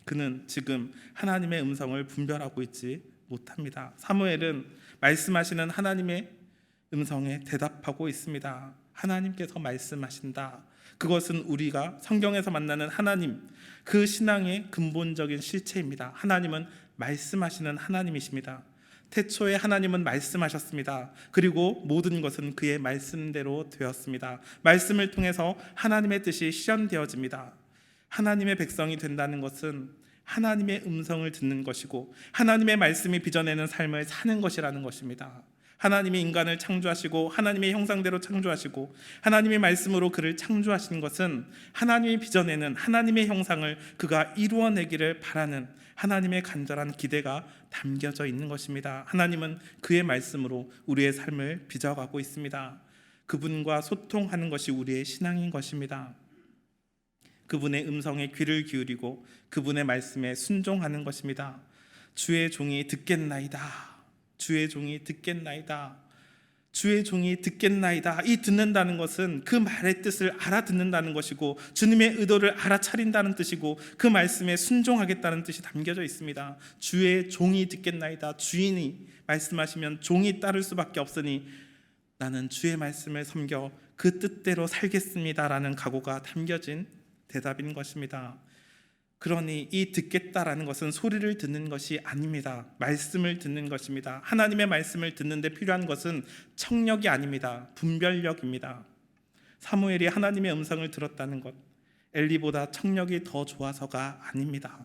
그는 지금 하나님의 음성을 분별하고 있지 못합니다. 사무엘은 말씀하시는 하나님의 음성에 대답하고 있습니다. 하나님께서 말씀하신다. 그것은 우리가 성경에서 만나는 하나님, 그 신앙의 근본적인 실체입니다. 하나님은 말씀하시는 하나님이십니다. 태초에 하나님은 말씀하셨습니다. 그리고 모든 것은 그의 말씀대로 되었습니다. 말씀을 통해서 하나님의 뜻이 실현되어집니다. 하나님의 백성이 된다는 것은 하나님의 음성을 듣는 것이고 하나님의 말씀이 빚어내는 삶을 사는 것이라는 것입니다. 하나님이 인간을 창조하시고 하나님의 형상대로 창조하시고 하나님의 말씀으로 그를 창조하신 것은 하나님이 빚어내는 하나님의 형상을 그가 이루어내기를 바라는 하나님의 간절한 기대가 담겨져 있는 것입니다. 하나님은 그의 말씀으로 우리의 삶을 빚어가고 있습니다. 그분과 소통하는 것이 우리의 신앙인 것입니다. 그분의 음성에 귀를 기울이고 그분의 말씀에 순종하는 것입니다. 주의 종이 듣겠나이다. 주의 종이 듣겠나이다. 주의 종이 듣겠나이다. 이 듣는다는 것은 그 말의 뜻을 알아듣는다는 것이고 주님의 의도를 알아차린다는 뜻이고 그 말씀에 순종하겠다는 뜻이 담겨져 있습니다. 주의 종이 듣겠나이다. 주인이 말씀하시면 종이 따를 수밖에 없으니 나는 주의 말씀을 섬겨 그 뜻대로 살겠습니다라는 각오가 담겨진 대답인 것입니다. 그러니 이 듣겠다라는 것은 소리를 듣는 것이 아닙니다. 말씀을 듣는 것입니다. 하나님의 말씀을 듣는데 필요한 것은 청력이 아닙니다. 분별력입니다. 사무엘이 하나님의 음성을 들었다는 것, 엘리보다 청력이 더 좋아서가 아닙니다.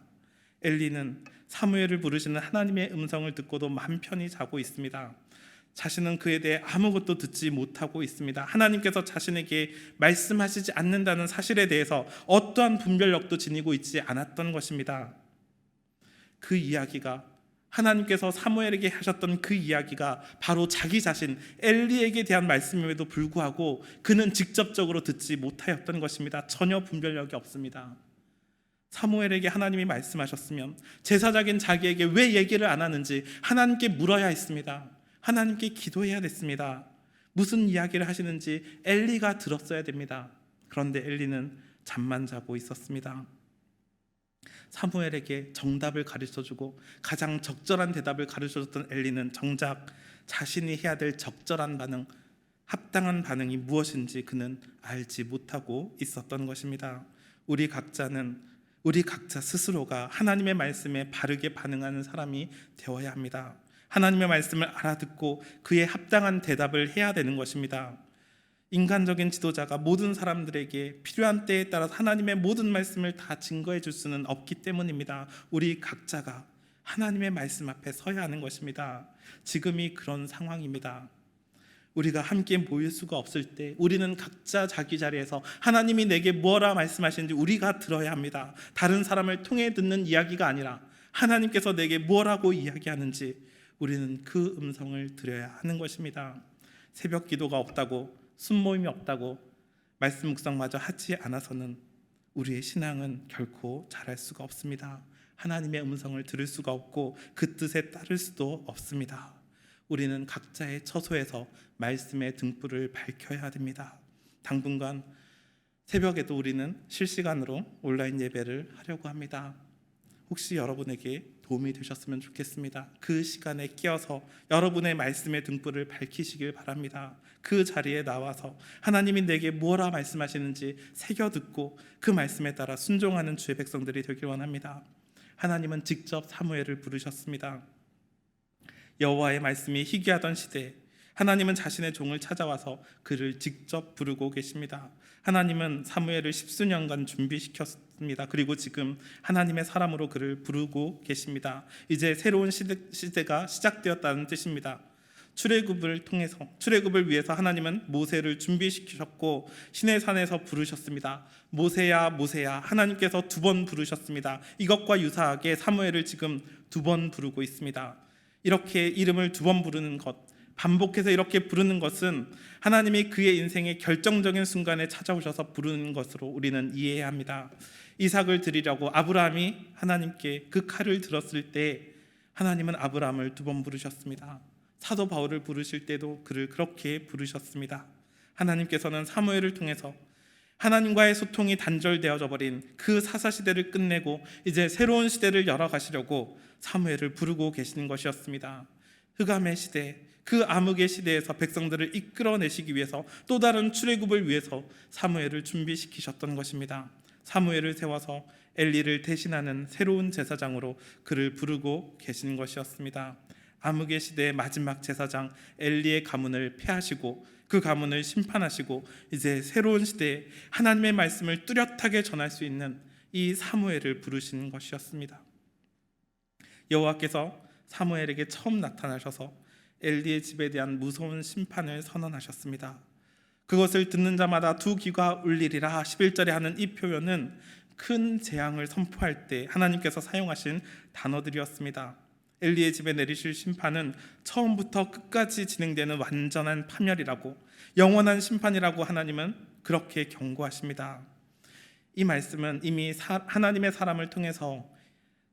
엘리는 사무엘을 부르시는 하나님의 음성을 듣고도 맘 편히 자고 있습니다. 자신은 그에 대해 아무것도 듣지 못하고 있습니다. 하나님께서 자신에게 말씀하시지 않는다는 사실에 대해서 어떠한 분별력도 지니고 있지 않았던 것입니다. 그 이야기가, 하나님께서 사무엘에게 하셨던 그 이야기가 바로 자기 자신 엘리에게 대한 말씀임에도 불구하고 그는 직접적으로 듣지 못하였던 것입니다. 전혀 분별력이 없습니다. 사무엘에게 하나님이 말씀하셨으면 제사장인 자기에게 왜 얘기를 안 하는지 하나님께 물어야 했습니다. 하나님께 기도해야 됐습니다. 무슨 이야기를 하시는지 엘리가 들었어야 됩니다. 그런데 엘리는 잠만 자고 있었습니다. 사무엘에게 정답을 가르쳐주고 가장 적절한 대답을 가르쳐줬던 엘리는 정작 자신이 해야 될 적절한 반응, 합당한 반응이 무엇인지 그는 알지 못하고 있었던 것입니다. 우리 각자 스스로가 하나님의 말씀에 바르게 반응하는 사람이 되어야 합니다. 하나님의 말씀을 알아듣고 그에 합당한 대답을 해야 되는 것입니다. 인간적인 지도자가 모든 사람들에게 필요한 때에 따라서 하나님의 모든 말씀을 다 증거해 줄 수는 없기 때문입니다. 우리 각자가 하나님의 말씀 앞에 서야 하는 것입니다. 지금이 그런 상황입니다. 우리가 함께 모일 수가 없을 때 우리는 각자 자기 자리에서 하나님이 내게 뭐라 말씀하시는지 우리가 들어야 합니다. 다른 사람을 통해 듣는 이야기가 아니라 하나님께서 내게 뭐라고 이야기하는지 우리는 그 음성을 들어야 하는 것입니다. 새벽 기도가 없다고, 순모임이 없다고 말씀 묵상마저 하지 않아서는 우리의 신앙은 결코 자랄 수가 없습니다. 하나님의 음성을 들을 수가 없고 그 뜻에 따를 수도 없습니다. 우리는 각자의 처소에서 말씀의 등불을 밝혀야 됩니다. 당분간 새벽에도 우리는 실시간으로 온라인 예배를 하려고 합니다. 혹시 여러분에게 도움이 되셨으면 좋겠습니다. 그 시간에 끼어서 여러분의 말씀의 등불을 밝히시길 바랍니다. 그 자리에 나와서 하나님이 내게 뭐라 말씀하시는지 새겨 듣고 그 말씀에 따라 순종하는 주의 백성들이 되길 원합니다. 하나님은 직접 사무엘을 부르셨습니다. 여호와의 말씀이 희귀하던 시대에 하나님은 자신의 종을 찾아와서 그를 직접 부르고 계십니다. 하나님은 사무엘을 10수년간 준비시켰습니다. 그리고 지금 하나님의 사람으로 그를 부르고 계십니다. 이제 새로운 시대가 시작되었다는 뜻입니다. 출애굽을 위해서 하나님은 모세를 준비시키셨고 시내산에서 부르셨습니다. 모세야 모세야, 하나님께서 2번 부르셨습니다. 이것과 유사하게 사무엘을 지금 2번 부르고 있습니다. 이렇게 이름을 2번 부르는 것, 반복해서 이렇게 부르는 것은 하나님이 그의 인생의 결정적인 순간에 찾아오셔서 부르는 것으로 우리는 이해해야 합니다. 이삭을 드리려고 아브라함이 하나님께 그 칼을 들었을 때 하나님은 아브라함을 2번 부르셨습니다. 사도 바울을 부르실 때도 그를 그렇게 부르셨습니다. 하나님께서는 사무엘을 통해서 하나님과의 소통이 단절되어져 버린 그 사사시대를 끝내고 이제 새로운 시대를 열어가시려고 사무엘을 부르고 계시는 것이었습니다. 흑암의 시대, 그 암흑의 시대에서 백성들을 이끌어내시기 위해서 또 다른 출애굽을 위해서 사무엘을 준비시키셨던 것입니다. 사무엘을 세워서 엘리를 대신하는 새로운 제사장으로 그를 부르고 계신 것이었습니다. 암흑의 시대의 마지막 제사장 엘리의 가문을 폐하시고 그 가문을 심판하시고 이제 새로운 시대에 하나님의 말씀을 뚜렷하게 전할 수 있는 이 사무엘을 부르신 것이었습니다. 여호와께서 사무엘에게 처음 나타나셔서 엘리의 집에 대한 무서운 심판을 선언하셨습니다. 그것을 듣는 자마다 두 귀가 울리리라 11절에 하는 이 표현은 큰 재앙을 선포할 때 하나님께서 사용하신 단어들이었습니다. 엘리의 집에 내리실 심판은 처음부터 끝까지 진행되는 완전한 파멸이라고, 영원한 심판이라고 하나님은 그렇게 경고하십니다. 이 말씀은 이미 하나님의 사람을 통해서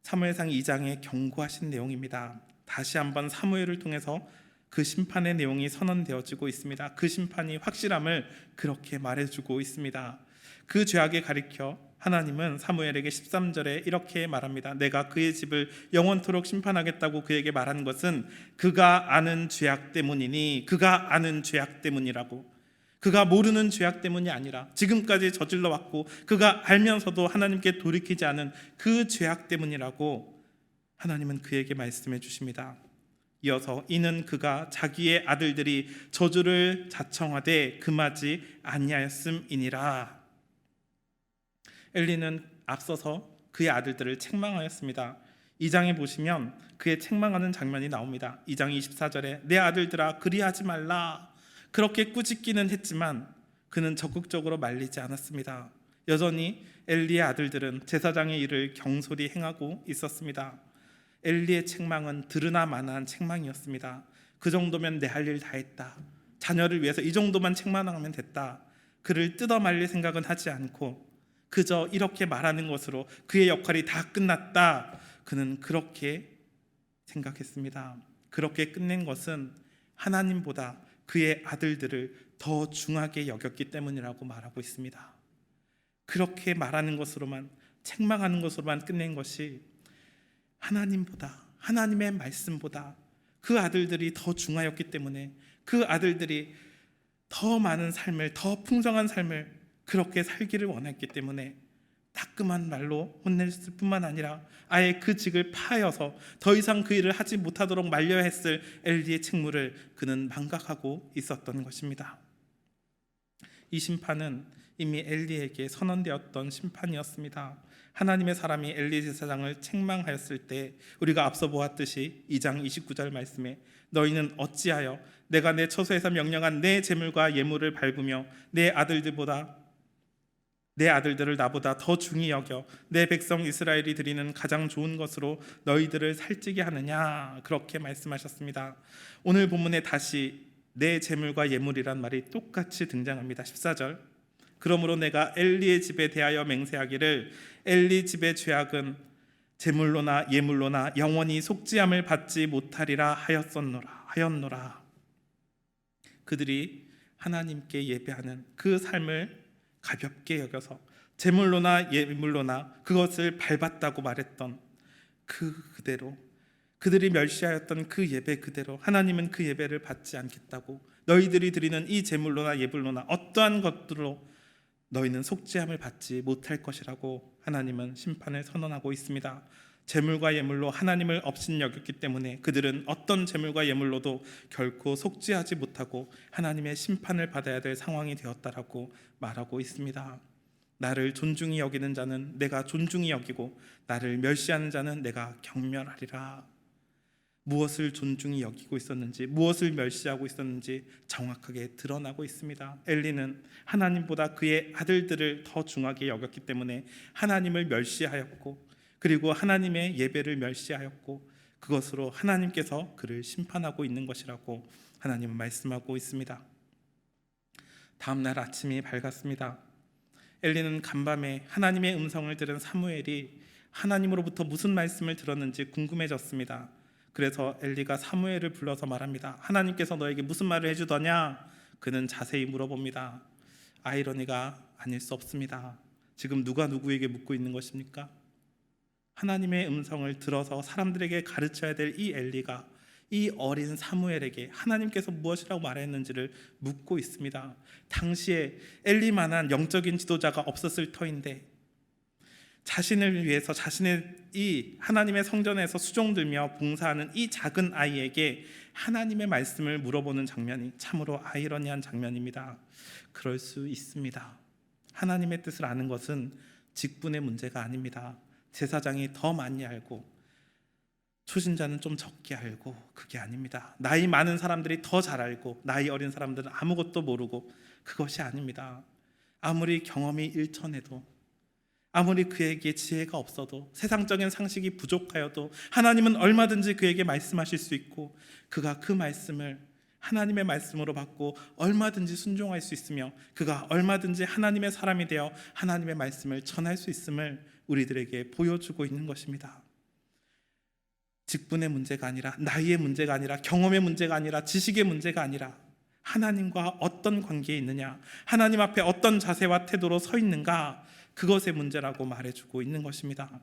사무엘상 2장에 경고하신 내용입니다. 다시 한번 사무엘을 통해서 그 심판의 내용이 선언되어지고 있습니다. 그 심판이 확실함을 그렇게 말해주고 있습니다. 그 죄악에 가리켜 하나님은 사무엘에게 13절에 이렇게 말합니다. 내가 그의 집을 영원토록 심판하겠다고 그에게 말한 것은 그가 아는 죄악 때문이니, 그가 아는 죄악 때문이라고. 그가 모르는 죄악 때문이 아니라 지금까지 저질러 왔고 그가 알면서도 하나님께 돌이키지 않은 그 죄악 때문이라고 하나님은 그에게 말씀해 주십니다. 이어서 이는 그가 자기의 아들들이 저주를 자청하되 금하지 아니하였음이니라. 엘리는 앞서서 그의 아들들을 책망하였습니다. 2장에 보시면 그의 책망하는 장면이 나옵니다. 2장 24절에 내 아들들아 그리하지 말라. 그렇게 꾸짖기는 했지만 그는 적극적으로 말리지 않았습니다. 여전히 엘리의 아들들은 제사장의 일을 경솔히 행하고 있었습니다. 엘리의 책망은 들으나 마나한 책망이었습니다. 그 정도면 내 할 일 다 했다. 자녀를 위해서 이 정도만 책망하면 됐다. 그를 뜯어 말릴 생각은 하지 않고 그저 이렇게 말하는 것으로 그의 역할이 다 끝났다. 그는 그렇게 생각했습니다. 그렇게 끝낸 것은 하나님보다 그의 아들들을 더 중하게 여겼기 때문이라고 말하고 있습니다. 그렇게 말하는 것으로만, 책망하는 것으로만 끝낸 것이 하나님보다, 하나님의 말씀보다 그 아들들이 더 중하였기 때문에 그 아들들이 더 많은 삶을, 더 풍성한 삶을 그렇게 살기를 원했기 때문에 따끔한 말로 혼냈을 뿐만 아니라 아예 그 직을 파여서 더 이상 그 일을 하지 못하도록 말려야 했을 엘리의 책무를 그는 망각하고 있었던 것입니다. 이 심판은 이미 엘리에게 선언되었던 심판이었습니다. 하나님의 사람이 엘리 제사장을 책망하였을 때 우리가 앞서 보았듯이 2장 29절 말씀에 너희는 어찌하여 내가 내 처소에서 명령한 내 제물과 예물을 밟으며 내 아들들을 나보다 더 중히 여겨 내 백성 이스라엘이 드리는 가장 좋은 것으로 너희들을 살찌게 하느냐, 그렇게 말씀하셨습니다. 오늘 본문에 다시 내 제물과 예물이란 말이 똑같이 등장합니다. 14절, 그러므로 내가 엘리의 집에 대하여 맹세하기를 엘리 집의 죄악은 제물로나 예물로나 영원히 속죄함을 받지 못하리라 하였노라. 그들이 하나님께 예배하는 그 삶을 가볍게 여겨서 제물로나 예물로나 그것을 밟았다고 말했던 그대로, 그들이 멸시하였던 그 예배 그대로 하나님은 그 예배를 받지 않겠다고, 너희들이 드리는 이 제물로나 예물로나 어떠한 것들로 너희는 속죄함을 받지 못할 것이라고 하나님은 심판을 선언하고 있습니다. 제물과 예물로 하나님을 업신여겼기 때문에 그들은 어떤 제물과 예물로도 결코 속죄하지 못하고 하나님의 심판을 받아야 될 상황이 되었다라고 말하고 있습니다. 나를 존중히 여기는 자는 내가 존중히 여기고 나를 멸시하는 자는 내가 경멸하리라. 무엇을 존중히 여기고 있었는지, 무엇을 멸시하고 있었는지 정확하게 드러나고 있습니다. 엘리는 하나님보다 그의 아들들을 더 중하게 여겼기 때문에 하나님을 멸시하였고, 그리고 하나님의 예배를 멸시하였고, 그것으로 하나님께서 그를 심판하고 있는 것이라고 하나님은 말씀하고 있습니다. 다음 날 아침이 밝았습니다. 엘리는 간밤에 하나님의 음성을 들은 사무엘이 하나님으로부터 무슨 말씀을 들었는지 궁금해졌습니다. 그래서 엘리가 사무엘을 불러서 말합니다. 하나님께서 너에게 무슨 말을 해주더냐? 그는 자세히 물어봅니다. 아이러니가 아닐 수 없습니다. 지금 누가 누구에게 묻고 있는 것입니까? 하나님의 음성을 들어서 사람들에게 가르쳐야 될 이 엘리가 이 어린 사무엘에게 하나님께서 무엇이라고 말했는지를 묻고 있습니다. 당시에 엘리만한 영적인 지도자가 없었을 터인데 자신을 위해서 자신의 이 하나님의 성전에서 수종들며 봉사하는 이 작은 아이에게 하나님의 말씀을 물어보는 장면이 참으로 아이러니한 장면입니다. 그럴 수 있습니다. 하나님의 뜻을 아는 것은 직분의 문제가 아닙니다. 제사장이 더 많이 알고 초신자는 좀 적게 알고 그게 아닙니다. 나이 많은 사람들이 더 잘 알고 나이 어린 사람들은 아무것도 모르고 그것이 아닙니다. 아무리 경험이 일천해도, 아무리 그에게 지혜가 없어도, 세상적인 상식이 부족하여도 하나님은 얼마든지 그에게 말씀하실 수 있고 그가 그 말씀을 하나님의 말씀으로 받고 얼마든지 순종할 수 있으며 그가 얼마든지 하나님의 사람이 되어 하나님의 말씀을 전할 수 있음을 우리들에게 보여주고 있는 것입니다. 직분의 문제가 아니라, 나이의 문제가 아니라, 경험의 문제가 아니라, 지식의 문제가 아니라 하나님과 어떤 관계에 있느냐, 하나님 앞에 어떤 자세와 태도로 서 있는가, 그것의 문제라고 말해주고 있는 것입니다.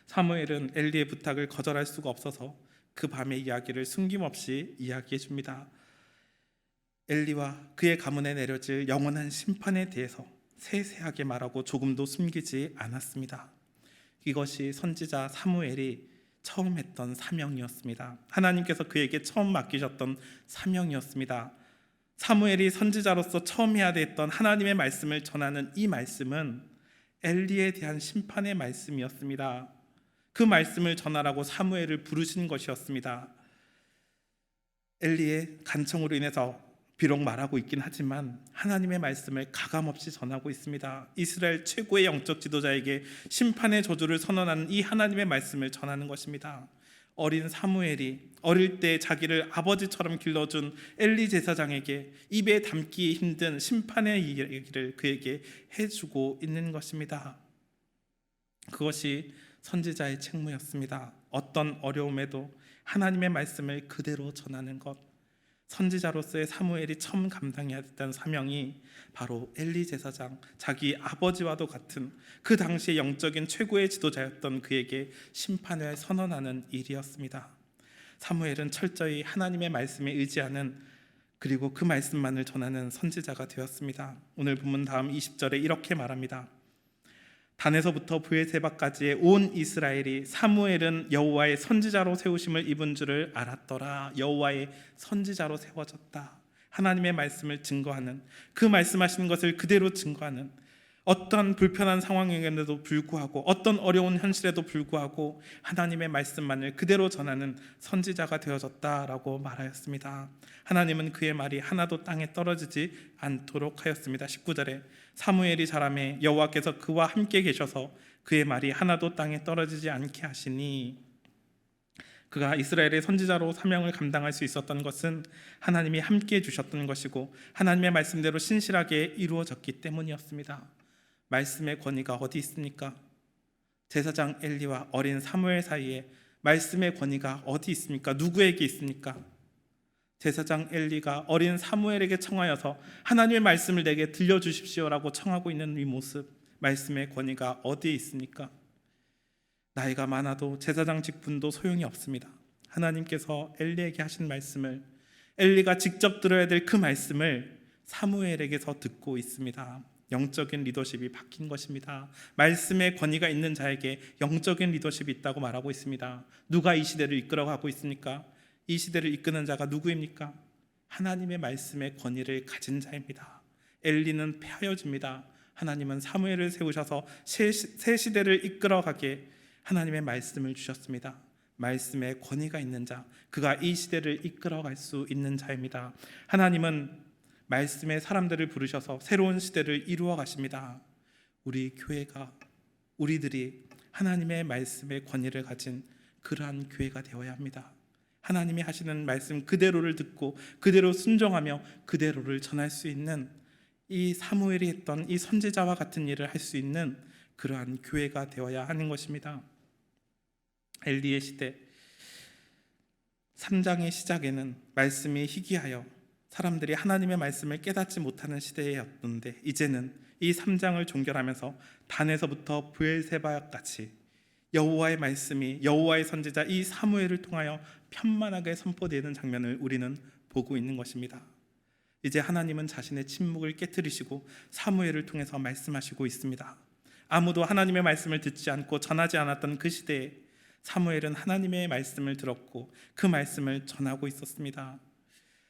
사무엘은 엘리의 부탁을 거절할 수가 없어서 그 밤의 이야기를 숨김없이 이야기해 줍니다. 엘리와 그의 가문에 내려질 영원한 심판에 대해서 세세하게 말하고 조금도 숨기지 않았습니다. 이것이 선지자 사무엘이 처음 했던 사명이었습니다. 하나님께서 그에게 처음 맡기셨던 사명이었습니다. 사무엘이 선지자로서 처음 해야 됐던 하나님의 말씀을 전하는 이 말씀은 엘리에 대한 심판의 말씀이었습니다. 그 말씀을 전하라고 사무엘을 부르신 것이었습니다. 엘리의 간청으로 인해서 비록 말하고 있긴 하지만 하나님의 말씀을 가감없이 전하고 있습니다. 이스라엘 최고의 영적 지도자에게 심판의 저주를 선언하는 이 하나님의 말씀을 전하는 것입니다. 어린 사무엘이 어릴 때 자기를 아버지처럼 길러준 엘리 제사장에게 입에 담기 힘든 심판의 얘기를 그에게 해주고 있는 것입니다. 그것이 선지자의 책무였습니다. 어떤 어려움에도 하나님의 말씀을 그대로 전하는 것, 선지자로서의 사무엘이 처음 감당해야 했던 사명이 바로 엘리 제사장, 자기 아버지와도 같은 그 당시의 영적인 최고의 지도자였던 그에게 심판을 선언하는 일이었습니다. 사무엘은 철저히 하나님의 말씀에 의지하는, 그리고 그 말씀만을 전하는 선지자가 되었습니다. 오늘 본문 다음 20절에 이렇게 말합니다. 단에서부터 브에세바까지의 온 이스라엘이 사무엘은 여호와의 선지자로 세우심을 입은 줄을 알았더라. 여호와의 선지자로 세워졌다. 하나님의 말씀을 증거하는, 그 말씀하시는 것을 그대로 증거하는, 어떤 불편한 상황에도 불구하고 어떤 어려운 현실에도 불구하고 하나님의 말씀만을 그대로 전하는 선지자가 되어졌다라고 말하였습니다. 하나님은 그의 말이 하나도 땅에 떨어지지 않도록 하였습니다. 19절에 사무엘이 자라매 여호와께서 그와 함께 계셔서 그의 말이 하나도 땅에 떨어지지 않게 하시니, 그가 이스라엘의 선지자로 사명을 감당할 수 있었던 것은 하나님이 함께 해주셨던 것이고 하나님의 말씀대로 신실하게 이루어졌기 때문이었습니다. 말씀의 권위가 어디 있습니까? 제사장 엘리와 어린 사무엘 사이에 말씀의 권위가 어디 있습니까? 누구에게 있습니까? 제사장 엘리가 어린 사무엘에게 청하여서 하나님의 말씀을 내게 들려주십시오라고 청하고 있는 이 모습, 말씀의 권위가 어디에 있습니까? 나이가 많아도 제사장 직분도 소용이 없습니다. 하나님께서 엘리에게 하신 말씀을, 엘리가 직접 들어야 될 그 말씀을 사무엘에게서 듣고 있습니다. 영적인 리더십이 바뀐 것입니다. 말씀의 권위가 있는 자에게 영적인 리더십이 있다고 말하고 있습니다. 누가 이 시대를 이끌어가고 있습니까? 이 시대를 이끄는 자가 누구입니까? 하나님의 말씀의 권위를 가진 자입니다. 엘리는 폐하여집니다. 하나님은 사무엘을 세우셔서 새 시대를 이끌어가게 하나님의 말씀을 주셨습니다. 말씀의 권위가 있는 자, 그가 이 시대를 이끌어갈 수 있는 자입니다. 하나님은 말씀의 사람들을 부르셔서 새로운 시대를 이루어 가십니다. 우리 교회가, 우리들이 하나님의 말씀의 권위를 가진 그러한 교회가 되어야 합니다. 하나님이 하시는 말씀 그대로를 듣고 그대로 순종하며 그대로를 전할 수 있는, 이 사무엘이 했던 이 선지자와 같은 일을 할 수 있는 그러한 교회가 되어야 하는 것입니다. 엘리의 시대 3장의 시작에는 말씀이 희귀하여 사람들이 하나님의 말씀을 깨닫지 못하는 시대였는데, 이제는 이 3장을 종결하면서 단에서부터 브엘세바까지 여호와의 말씀이, 여호와의 선지자 이 사무엘을 통하여 편만하게 선포되는 장면을 우리는 보고 있는 것입니다. 이제 하나님은 자신의 침묵을 깨트리시고 사무엘을 통해서 말씀하시고 있습니다. 아무도 하나님의 말씀을 듣지 않고 전하지 않았던 그 시대에 사무엘은 하나님의 말씀을 들었고 그 말씀을 전하고 있었습니다.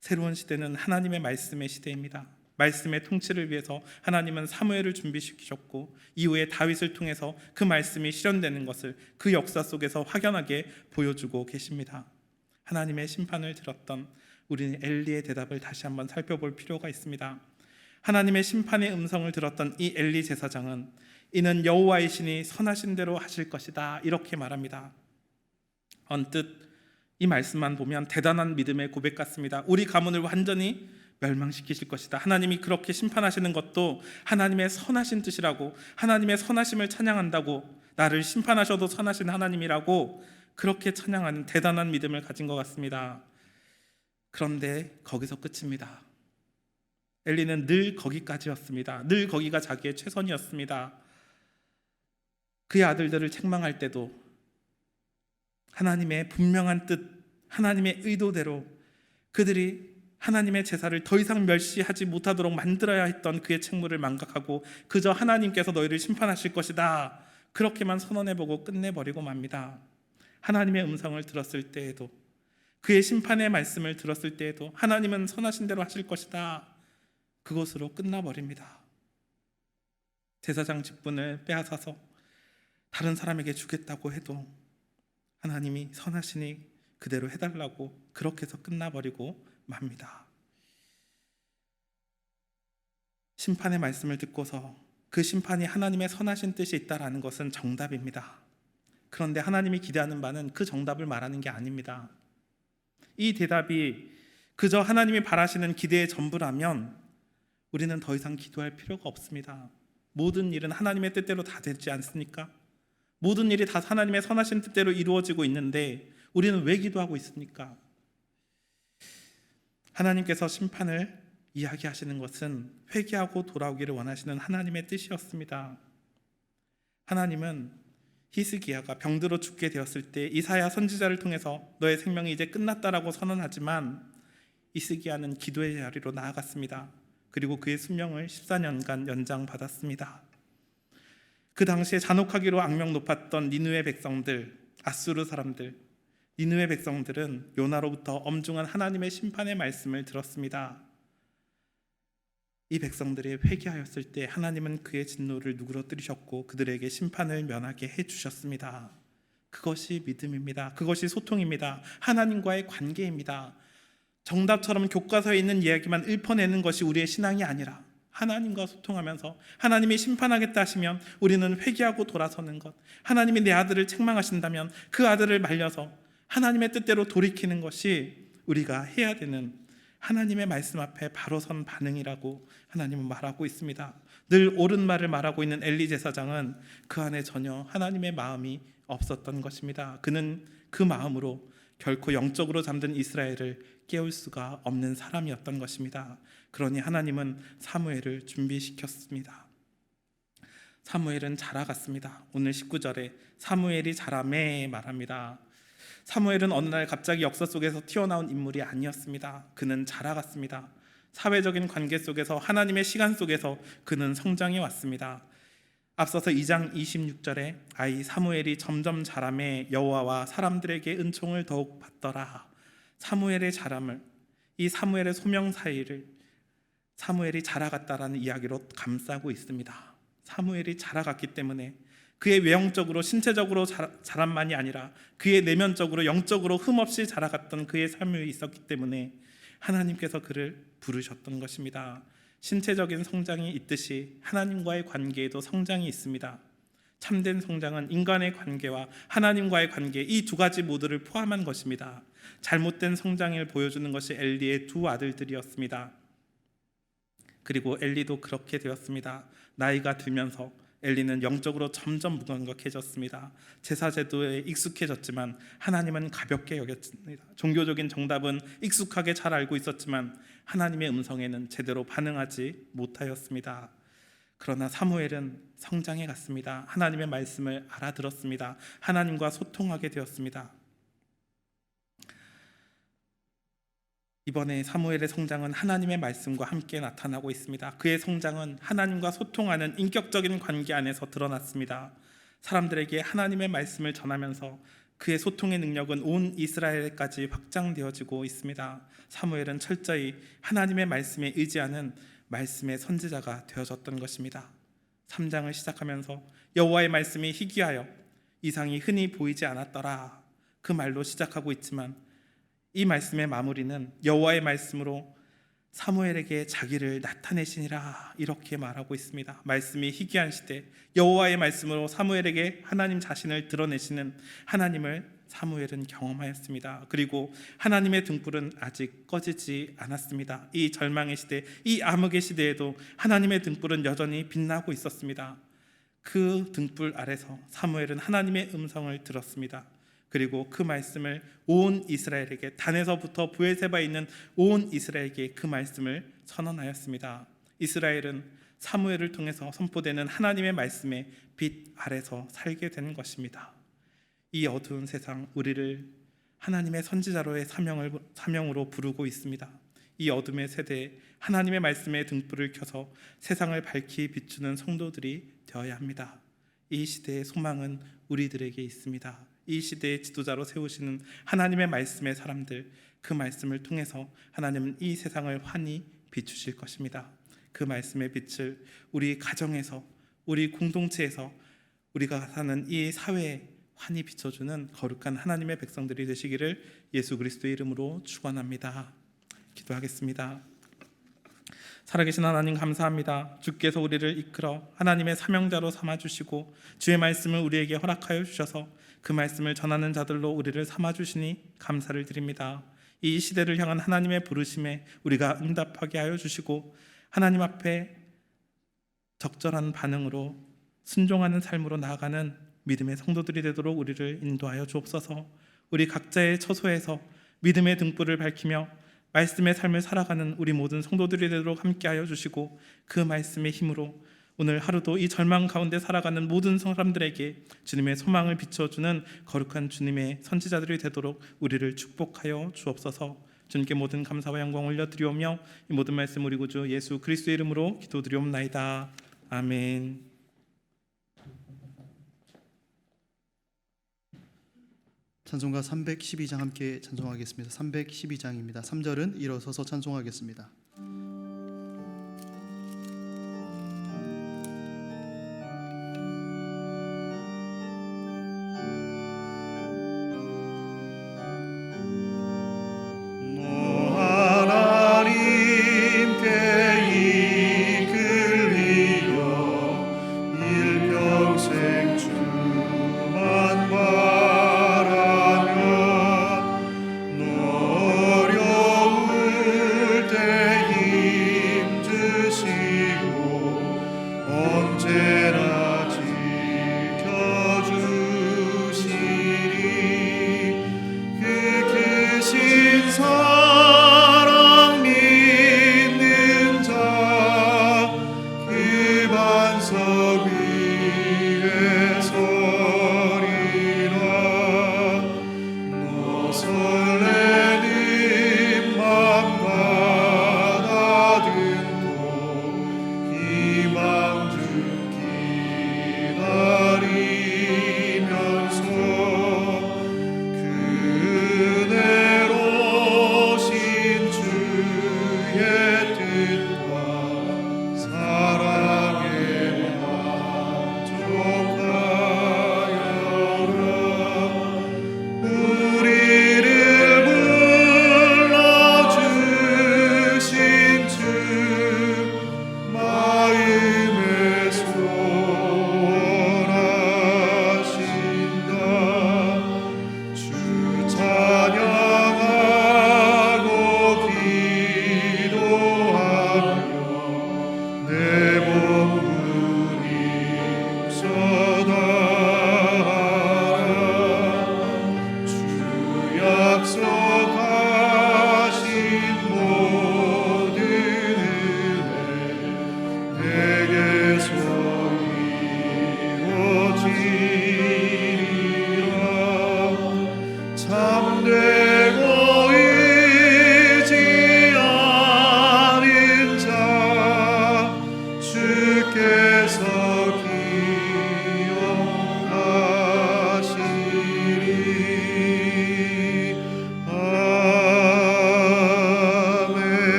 새로운 시대는 하나님의 말씀의 시대입니다. 말씀의 통치를 위해서 하나님은 사무엘을 준비시키셨고 이후에 다윗을 통해서 그 말씀이 실현되는 것을 그 역사 속에서 확연하게 보여주고 계십니다. 하나님의 심판을 들었던 우리는 엘리의 대답을 다시 한번 살펴볼 필요가 있습니다. 하나님의 심판의 음성을 들었던 이 엘리 제사장은 이는 여호와의 신이 선하신 대로 하실 것이다 이렇게 말합니다. 언뜻 이 말씀만 보면 대단한 믿음의 고백 같습니다. 우리 가문을 완전히 멸망시키실 것이다. 하나님이 그렇게 심판하시는 것도 하나님의 선하신 뜻이라고, 하나님의 선하심을 찬양한다고, 나를 심판하셔도 선하신 하나님이라고 그렇게 찬양하는 대단한 믿음을 가진 것 같습니다. 그런데 거기서 끝입니다. 엘리는 늘 거기까지였습니다. 늘 거기가 자기의 최선이었습니다. 그의 아들들을 책망할 때도 하나님의 분명한 뜻, 하나님의 의도대로 그들이 하나님의 제사를 더 이상 멸시하지 못하도록 만들어야 했던 그의 책무를 망각하고 그저 하나님께서 너희를 심판하실 것이다 그렇게만 선언해보고 끝내버리고 맙니다. 하나님의 음성을 들었을 때에도, 그의 심판의 말씀을 들었을 때에도 하나님은 선하신 대로 하실 것이다 그것으로 끝나버립니다. 제사장 직분을 빼앗아서 다른 사람에게 주겠다고 해도 하나님이 선하시니 그대로 해달라고 그렇게 해서 끝나버리고 맙니다. 심판의 말씀을 듣고서 그 심판이 하나님의 선하신 뜻이 있다라는 것은 정답입니다. 그런데 하나님이 기대하는 바는 그 정답을 말하는 게 아닙니다. 이 대답이 그저 하나님이 바라시는 기대의 전부라면 우리는 더 이상 기도할 필요가 없습니다. 모든 일은 하나님의 뜻대로 다 되지 않습니까? 모든 일이 다 하나님의 선하신 뜻대로 이루어지고 있는데 우리는 왜 기도하고 있습니까? 하나님께서 심판을 이야기하시는 것은 회개하고 돌아오기를 원하시는 하나님의 뜻이었습니다. 하나님은 히스기야가 병들어 죽게 되었을 때 이사야 선지자를 통해서 너의 생명이 이제 끝났다라고 선언하지만 히스기야는 기도의 자리로 나아갔습니다. 그리고 그의 수명을 14년간 연장받았습니다. 그 당시에 잔혹하기로 악명 높았던 니느웨 백성들, 아수르 사람들, 니느웨 백성들은 요나로부터 엄중한 하나님의 심판의 말씀을 들었습니다. 이 백성들이 회개하였을 때 하나님은 그의 진노를 누그러뜨리셨고 그들에게 심판을 면하게 해주셨습니다. 그것이 믿음입니다. 그것이 소통입니다. 하나님과의 관계입니다. 정답처럼 교과서에 있는 이야기만 읊어내는 것이 우리의 신앙이 아니라 하나님과 소통하면서 하나님이 심판하겠다 하시면 우리는 회개하고 돌아서는 것, 하나님이 내 아들을 책망하신다면 그 아들을 말려서 하나님의 뜻대로 돌이키는 것이 우리가 해야 되는 하나님의 말씀 앞에 바로 선 반응이라고 하나님은 말하고 있습니다. 늘 옳은 말을 말하고 있는 엘리 제사장은 그 안에 전혀 하나님의 마음이 없었던 것입니다. 그는 그 마음으로 결코 영적으로 잠든 이스라엘을 깨울 수가 없는 사람이었던 것입니다. 그러니 하나님은 사무엘을 준비시켰습니다. 사무엘은 자라갔습니다. 오늘 19절에 사무엘이 자라매 말합니다. 사무엘은 어느 날 갑자기 역사 속에서 튀어나온 인물이 아니었습니다. 그는 자라갔습니다. 사회적인 관계 속에서 하나님의 시간 속에서 그는 성장해 왔습니다. 앞서서 2장 26절에 아이 사무엘이 점점 자라매 여호와와 사람들에게 은총을 더욱 받더라. 사무엘의 자람을, 이 사무엘의 소명 사이를 사무엘이 자라갔다라는 이야기로 감싸고 있습니다. 사무엘이 자라갔기 때문에 그의 외형적으로 신체적으로 자람만이 아니라 그의 내면적으로 영적으로 흠없이 자라갔던 그의 삶이 있었기 때문에 하나님께서 그를 부르셨던 것입니다. 신체적인 성장이 있듯이 하나님과의 관계에도 성장이 있습니다. 참된 성장은 인간의 관계와 하나님과의 관계, 이 두 가지 모두를 포함한 것입니다. 잘못된 성장을 보여주는 것이 엘리의 두 아들들이었습니다. 그리고 엘리도 그렇게 되었습니다. 나이가 들면서 엘리는 영적으로 점점 무감각해졌습니다. 제사제도에 익숙해졌지만 하나님은 가볍게 여겼습니다. 종교적인 정답은 익숙하게 잘 알고 있었지만 하나님의 음성에는 제대로 반응하지 못하였습니다. 그러나 사무엘은 성장해 갔습니다. 하나님의 말씀을 알아들었습니다. 하나님과 소통하게 되었습니다. 이번에 사무엘의 성장은 하나님의 말씀과 함께 나타나고 있습니다. 그의 성장은 하나님과 소통하는 인격적인 관계 안에서 드러났습니다. 사람들에게 하나님의 말씀을 전하면서 그의 소통의 능력은 온 이스라엘까지 확장되어지고 있습니다. 사무엘은 철저히 하나님의 말씀에 의지하는 말씀의 선지자가 되어졌던 것입니다. 3장을 시작하면서 여호와의 말씀이 희귀하여 이상이 흔히 보이지 않았더라. 그 말로 시작하고 있지만 이 말씀의 마무리는 여호와의 말씀으로 사무엘에게 자기를 나타내시니라 이렇게 말하고 있습니다. 말씀이 희귀한 시대 여호와의 말씀으로 사무엘에게 하나님 자신을 드러내시는 하나님을 사무엘은 경험하였습니다. 그리고 하나님의 등불은 아직 꺼지지 않았습니다. 이 절망의 시대, 이 암흑의 시대에도 하나님의 등불은 여전히 빛나고 있었습니다. 그 등불 아래서 사무엘은 하나님의 음성을 들었습니다. 그리고 그 말씀을 온 이스라엘에게, 단에서부터 브엘세바에 있는 온 이스라엘에게 그 말씀을 선언하였습니다. 이스라엘은 사무엘을 통해서 선포되는 하나님의 말씀의 빛 아래서 살게 된 것입니다. 이 어두운 세상, 우리를 하나님의 선지자로의 사명으로 부르고 있습니다. 이 어둠의 세대에 하나님의 말씀의 등불을 켜서 세상을 밝히 비추는 성도들이 되어야 합니다. 이 시대의 소망은 우리들에게 있습니다. 이 시대의 지도자로 세우시는 하나님의 말씀의 사람들, 그 말씀을 통해서 하나님은 이 세상을 환히 비추실 것입니다. 그 말씀의 빛을 우리 가정에서, 우리 공동체에서, 우리가 사는 이 사회에 환히 비춰주는 거룩한 하나님의 백성들이 되시기를 예수 그리스도의 이름으로 축원합니다. 기도하겠습니다. 살아계신 하나님 감사합니다. 주께서 우리를 이끌어 하나님의 사명자로 삼아주시고 주의 말씀을 우리에게 허락하여 주셔서 그 말씀을 전하는 자들로 우리를 삼아주시니 감사를 드립니다. 이 시대를 향한 하나님의 부르심에 우리가 응답하게 하여 주시고 하나님 앞에 적절한 반응으로 순종하는 삶으로 나아가는 믿음의 성도들이 되도록 우리를 인도하여 주옵소서. 우리 각자의 처소에서 믿음의 등불을 밝히며 말씀의 삶을 살아가는 우리 모든 성도들이 되도록 함께하여 주시고 그 말씀의 힘으로 오늘 하루도 이 절망 가운데 살아가는 모든 사람들에게 주님의 소망을 비춰주는 거룩한 주님의 선지자들이 되도록 우리를 축복하여 주옵소서. 주님께 모든 감사와 영광 올려드리오며 이 모든 말씀 우리 구주 예수 그리스도의 이름으로 기도드리옵나이다. 아멘. 찬송가 312장 함께 찬송하겠습니다. 312장입니다. 3절은 일어서서 찬송하겠습니다.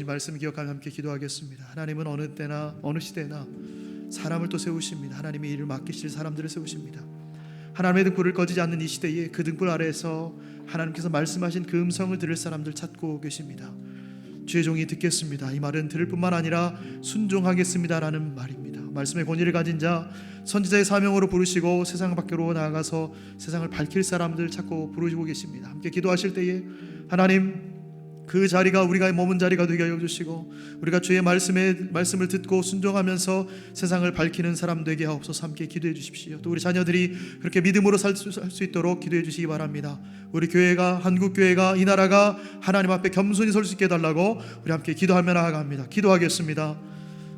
말씀 기억하며 함께 기도하겠습니다. 하나님은 어느 때나 어느 시대나 사람을 또 세우십니다. 하나님의 일을 맡기실 사람들을 세우십니다. 하나님의 등불을 꺼지지 않는 이 시대에 그 등불 아래에서 하나님께서 말씀하신 그 음성을 들을 사람들 찾고 계십니다. 주의 종이 듣겠습니다. 이 말은 들을 뿐만 아니라 순종하겠습니다라는 말입니다. 말씀의 권위를 가진 자, 선지자의 사명으로 부르시고 세상 밖으로 나아가서 세상을 밝힐 사람들 찾고 부르시고 계십니다. 함께 기도하실 때에 하나님 그 자리가 우리가 머문 자리가 되게 하여 주시고 우리가 주의 말씀을 듣고 순종하면서 세상을 밝히는 사람 되게 하옵소서. 함께 기도해 주십시오. 또 우리 자녀들이 그렇게 믿음으로 살 수 있도록 기도해 주시기 바랍니다. 우리 교회가, 한국 교회가, 이 나라가 하나님 앞에 겸손히 설 수 있게 해달라고 우리 함께 기도하며 나아갑니다. 기도하겠습니다.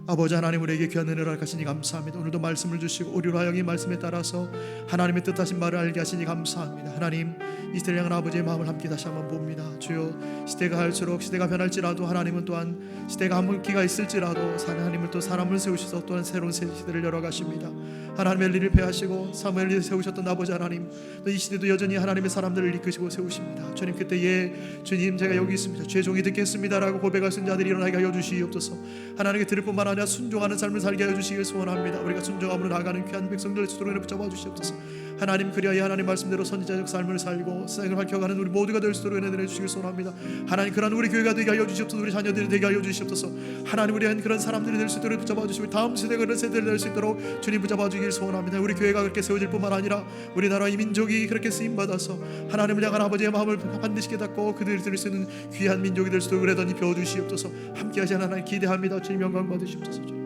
아버지 하나님, 우리에게 귀한 은혜를 허락하시니 감사합니다. 오늘도 말씀을 주시고 우리로 하여금 이 말씀에 따라서 하나님의 뜻하신 말을 알게 하시니 감사합니다. 하나님, 이 시대를 향한 아버지의 마음을 함께 다시 한번 봅니다. 주여, 시대가 갈수록 시대가 변할지라도 하나님은 또한 시대가 한물기가 있을지라도 하나님은 또 사람을 세우셔서 또한 새로운 시대를 열어가십니다. 하나님의 일을 폐하시고 사무엘을 세우셨던 아버지 하나님, 또 이 시대도 여전히 하나님의 사람들을 이끄시고 세우십니다. 주님, 그때에 주님 제가 여기 있습니다, 주의 종이 듣겠습니다라고 고백하신 자들이 일어나게 하여 주시옵소서. 하나님께 들을 뿐만 아니라 순종하는 삶을 살게 하여 주시길 소원합니다. 우리가 순종함으로 나아가는 귀한 백성들을 주도로 붙잡아 주시옵소서. 하나님, 그리하여 하나님 말씀대로 선지자적 삶을 살고 세상을 밝혀가는 우리 모두가 될 수 있도록 은혜 주시길 소원합니다. 하나님, 그러한 우리 교회가 되게 하여 주시옵소서. 우리 자녀들이 되게 하여 주시옵소서. 하나님, 우리 그런 사람들이 될 수 있도록 붙잡아 주시고 다음 세대가 그런 세대를 될 수 있도록 주님 붙잡아 주길 소원합니다. 우리 교회가 그렇게 세워질 뿐만 아니라 우리나라 이 민족이 그렇게 쓰임 받아서 하나님을 향한 아버지의 마음을 반드시 깨닫고 그들이 들을 수 있는 귀한 민족이 될 수 있도록 그래 던지 배워 주시옵소서. 함께하시 하나님 기대합니다. 주님 영광 받으시옵소서.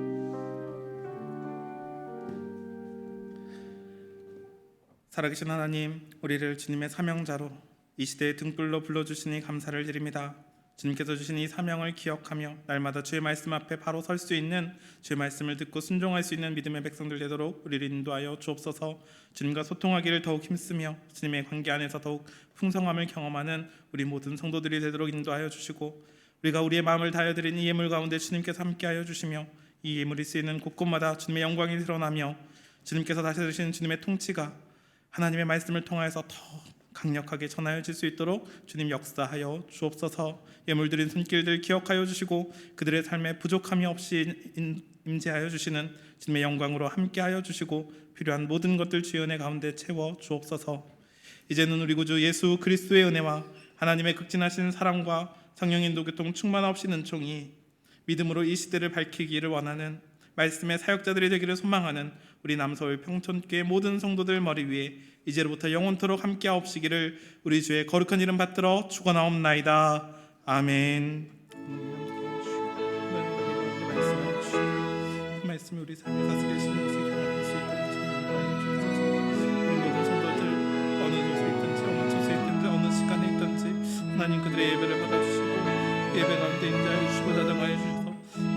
살아계신 하나님, 우리를 주님의 사명자로 이 시대의 등불로 불러주시니 감사를 드립니다. 주님께서 주신 이 사명을 기억하며 날마다 주의 말씀 앞에 바로 설 수 있는, 주의 말씀을 듣고 순종할 수 있는 믿음의 백성들 되도록 우리를 인도하여 주옵소서. 주님과 소통하기를 더욱 힘쓰며 주님의 관계 안에서 더욱 풍성함을 경험하는 우리 모든 성도들이 되도록 인도하여 주시고, 우리가 우리의 마음을 다하여 드린 이 예물 가운데 주님께서 함께하여 주시며 이 예물이 쓰이는 곳곳마다 주님의 영광이 드러나며 주님께서 다스리시는 주님의 통치가 하나님의 말씀을 통하여서 더 강력하게 전하여질 수 있도록 주님 역사하여 주옵소서. 예물 드린 손길들 기억하여 주시고 그들의 삶에 부족함이 없이 임재하여 주시는 주님의 영광으로 함께하여 주시고 필요한 모든 것들 주의 은혜 가운데 채워 주옵소서. 이제는 우리 구주 예수 그리스도의 은혜와 하나님의 극진하신 사랑과 성령의 인도 교통 충만 없이 은총이 믿음으로 이 시대를 밝히기를 원하는 말씀의 사역자들이 되기를 소망하는 우리 남서울 평촌교회 모든 성도들 머리 위에 이제로부터 영원토록 함께하옵시기를 우리 주의 거룩한 이름 받들어 축원하옵나이다. 아멘. 말씀이 우리 삶을 다스리시는 것을 경험할 수 있도록 인도하여 주옵소서. 우리 모든 성도들 어느 곳에 있든지 어느 곳에 있든지 어느 시간에 있든지 하나님 그들의 예배를 받아주시고 예배 가운데 인자하여 주시고 다정하여 주셔서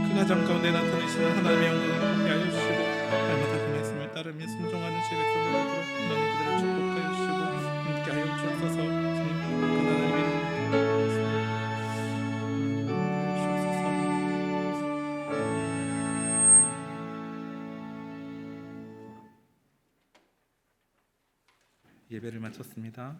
그 가정 가운데 나타내시는 하나님의 영광을 함께하여 주시고 날마다 그 말씀을 따르며 순종하는 주의 백성들 되도록 하나님 그들을 축복하여 주시고 함께하여 주옵소서. 주님 그 하나님의 이름으로 예배를 마쳤습니다.